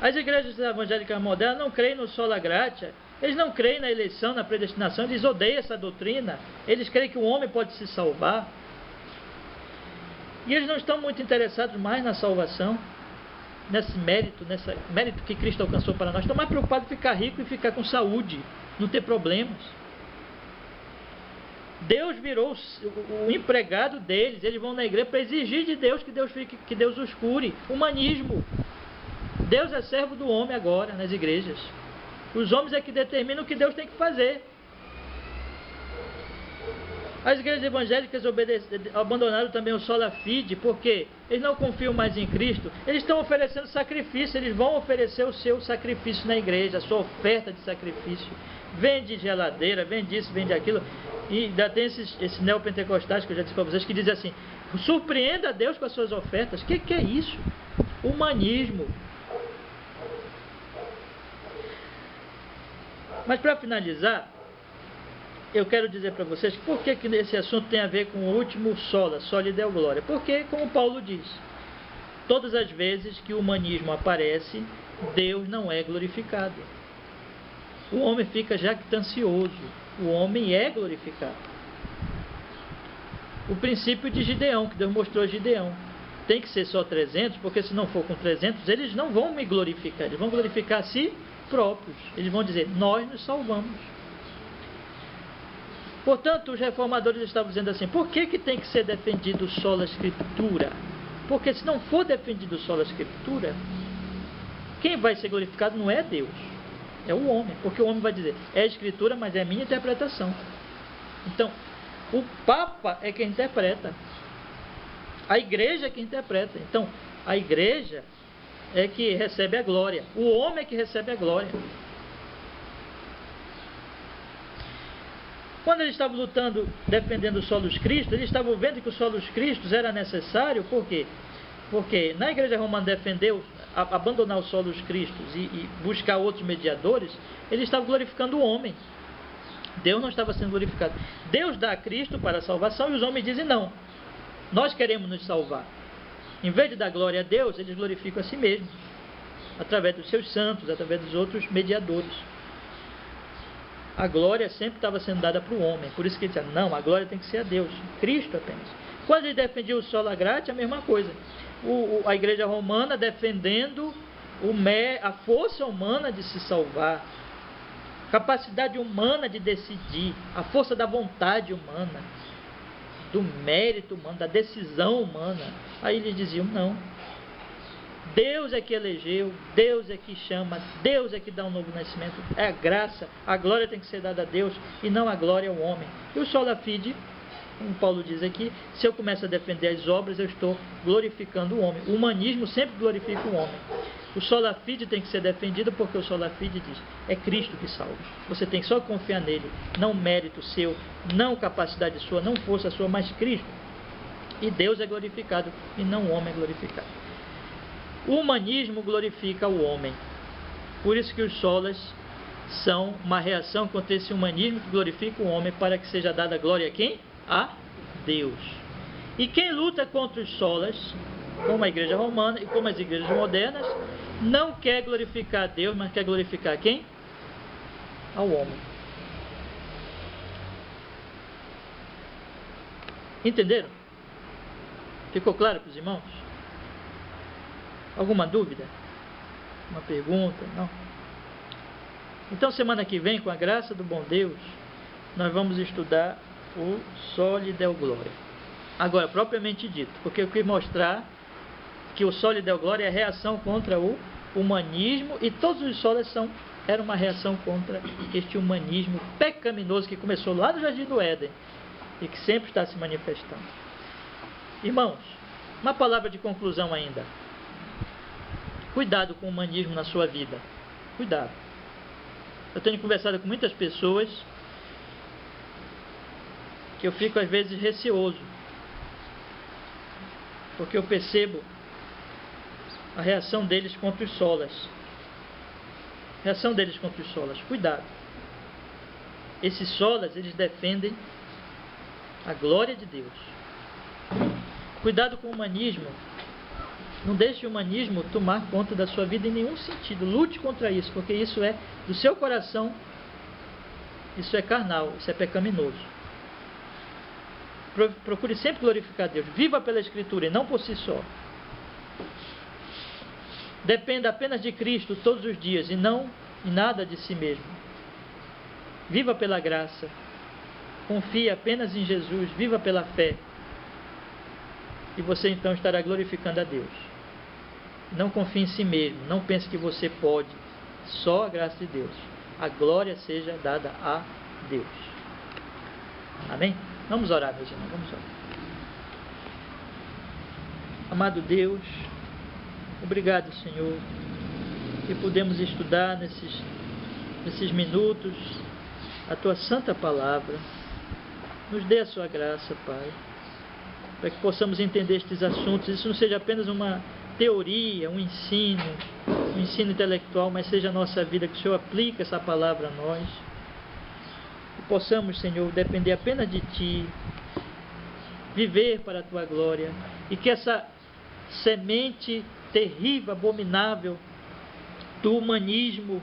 As igrejas evangélicas modernas não creem no sola gratia. Eles não creem na eleição, na predestinação. Eles odeiam essa doutrina. Eles creem que o homem pode se salvar. E eles não estão muito interessados mais na salvação, nesse mérito que Cristo alcançou para nós. Estão mais preocupados em ficar rico e ficar com saúde, não ter problemas. Deus virou o empregado deles. Eles vão na igreja para exigir de Deus que Deus os cure. Humanismo. Deus é servo do homem agora nas igrejas. Os homens é que determinam o que Deus tem que fazer. As igrejas evangélicas abandonaram também o sola fide, porque eles não confiam mais em Cristo. Eles estão oferecendo sacrifício, eles vão oferecer o seu sacrifício na igreja, a sua oferta de sacrifício. Vende geladeira, vende isso, vende aquilo. E ainda tem esses neopentecostais que eu já disse para vocês, que dizem assim, surpreenda a Deus com as suas ofertas. O que é isso? Humanismo. Mas para finalizar, eu quero dizer para vocês por que esse assunto tem a ver com o último sola Deo Glória. Porque, como Paulo diz, todas as vezes que o humanismo aparece, Deus não é glorificado. O homem fica jactancioso, o homem é glorificado. O princípio de Gideão, que Deus mostrou a Gideão, tem que ser só 300, porque se não for com 300, eles não vão me glorificar, eles vão glorificar a si próprios. Eles vão dizer, nós nos salvamos. Portanto, os reformadores estavam dizendo assim, por que tem que ser defendido sola Escritura? Porque se não for defendido sola Escritura, quem vai ser glorificado não é Deus, é o homem. Porque o homem vai dizer, é a Escritura, mas é a minha interpretação. Então, o Papa é quem interpreta. A igreja é quem interpreta. Então, a igreja é que recebe a glória. O homem é que recebe a glória. Quando eles estavam lutando, defendendo o solos Cristo, eles estavam vendo que o solos Cristo era necessário, por quê? Porque na igreja romana defendeu, abandonar o solos Cristo e buscar outros mediadores, eles estavam glorificando o homem. Deus não estava sendo glorificado. Deus dá a Cristo para a salvação e os homens dizem não. Nós queremos nos salvar. Em vez de dar glória a Deus, eles glorificam a si mesmos, através dos seus santos, através dos outros mediadores. A glória sempre estava sendo dada para o homem. Por isso que ele dizia, não, a glória tem que ser a Deus, Cristo apenas. Quando ele defendia o sola gratia, a mesma coisa. A igreja romana defendendo a força humana de se salvar. capacidade humana de decidir, a força da vontade humana, do mérito humano, da decisão humana. Aí eles diziam: não, Deus é que elegeu, Deus é que chama, Deus é que dá um novo nascimento, é a graça, a glória tem que ser dada a Deus e não a glória ao homem. E o sola fide, como Paulo diz aqui, se eu começo a defender as obras, eu estou glorificando o homem. O humanismo sempre glorifica o homem. O sola fide tem que ser defendido porque o sola fide diz: é Cristo que salva. Você tem que só confiar nele, não mérito seu, não capacidade sua, não força sua, mas Cristo. E Deus é glorificado e não o homem é glorificado. O humanismo glorifica o homem. Por isso que os solas são uma reação contra esse humanismo que glorifica o homem, para que seja dada glória a quem? A Deus. E quem luta contra os solas, como a igreja romana e como as igrejas modernas, não quer glorificar a Deus, mas quer glorificar quem? Ao homem. Entenderam? Ficou claro para os irmãos? Alguma dúvida? Uma pergunta? Não? Então, semana que vem, com a graça do bom Deus, nós vamos estudar o Soli Deo Gloria. Agora, propriamente dito, porque eu quis mostrar que o Soli Deo Gloria é a reação contra o humanismo, e todos os solas eram uma reação contra este humanismo pecaminoso que começou lá no Jardim do Éden e que sempre está se manifestando. Irmãos, uma palavra de conclusão ainda. Cuidado com o humanismo na sua vida. Cuidado. Eu tenho conversado com muitas pessoas que eu fico às vezes receoso, porque eu percebo a reação deles contra os solas. Reação deles contra os solas. Cuidado. Esses solas, eles defendem a glória de Deus. Cuidado com o humanismo. Não deixe o humanismo tomar conta da sua vida em nenhum sentido. Lute contra isso, porque isso é do seu coração, isso é carnal, isso é pecaminoso. Procure sempre glorificar Deus. Viva pela Escritura e não por si só. Dependa apenas de Cristo todos os dias e não em nada de si mesmo. Viva pela graça. Confie apenas em Jesus. Viva pela fé. E você então estará glorificando a Deus. Não confie em si mesmo. Não pense que você pode. Só a graça de Deus. A glória seja dada a Deus. Amém? Vamos orar, meus irmãos. Vamos orar. Amado Deus, obrigado, Senhor, que podemos estudar nesses minutos a Tua santa palavra. Nos dê a Sua graça, Pai, para que possamos entender estes assuntos. Isso não seja apenas uma teoria, um ensino intelectual, mas seja a nossa vida, que o Senhor aplique essa palavra a nós. Que possamos, Senhor, depender apenas de Ti, viver para a Tua glória, e que essa semente terrível, abominável do humanismo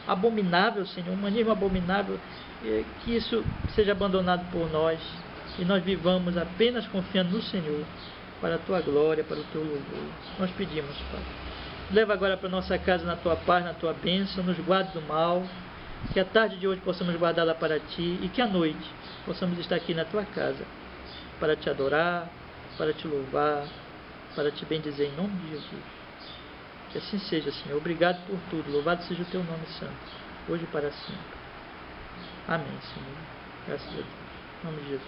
abominável, Senhor, humanismo abominável, que isso seja abandonado por nós e nós vivamos apenas confiando no Senhor, para a Tua glória, para o Teu louvor. Nós pedimos, Pai, leva agora para nossa casa na Tua paz, na Tua bênção, nos guarde do mal, que a tarde de hoje possamos guardá-la para Ti e que à noite possamos estar aqui na Tua casa para Te adorar, para Te louvar, para Te bendizer em nome de Jesus. Que assim seja, Senhor. Obrigado por tudo. Louvado seja o Teu nome santo, hoje e para sempre. Amém, Senhor. Graças a Deus. Em nome de Jesus.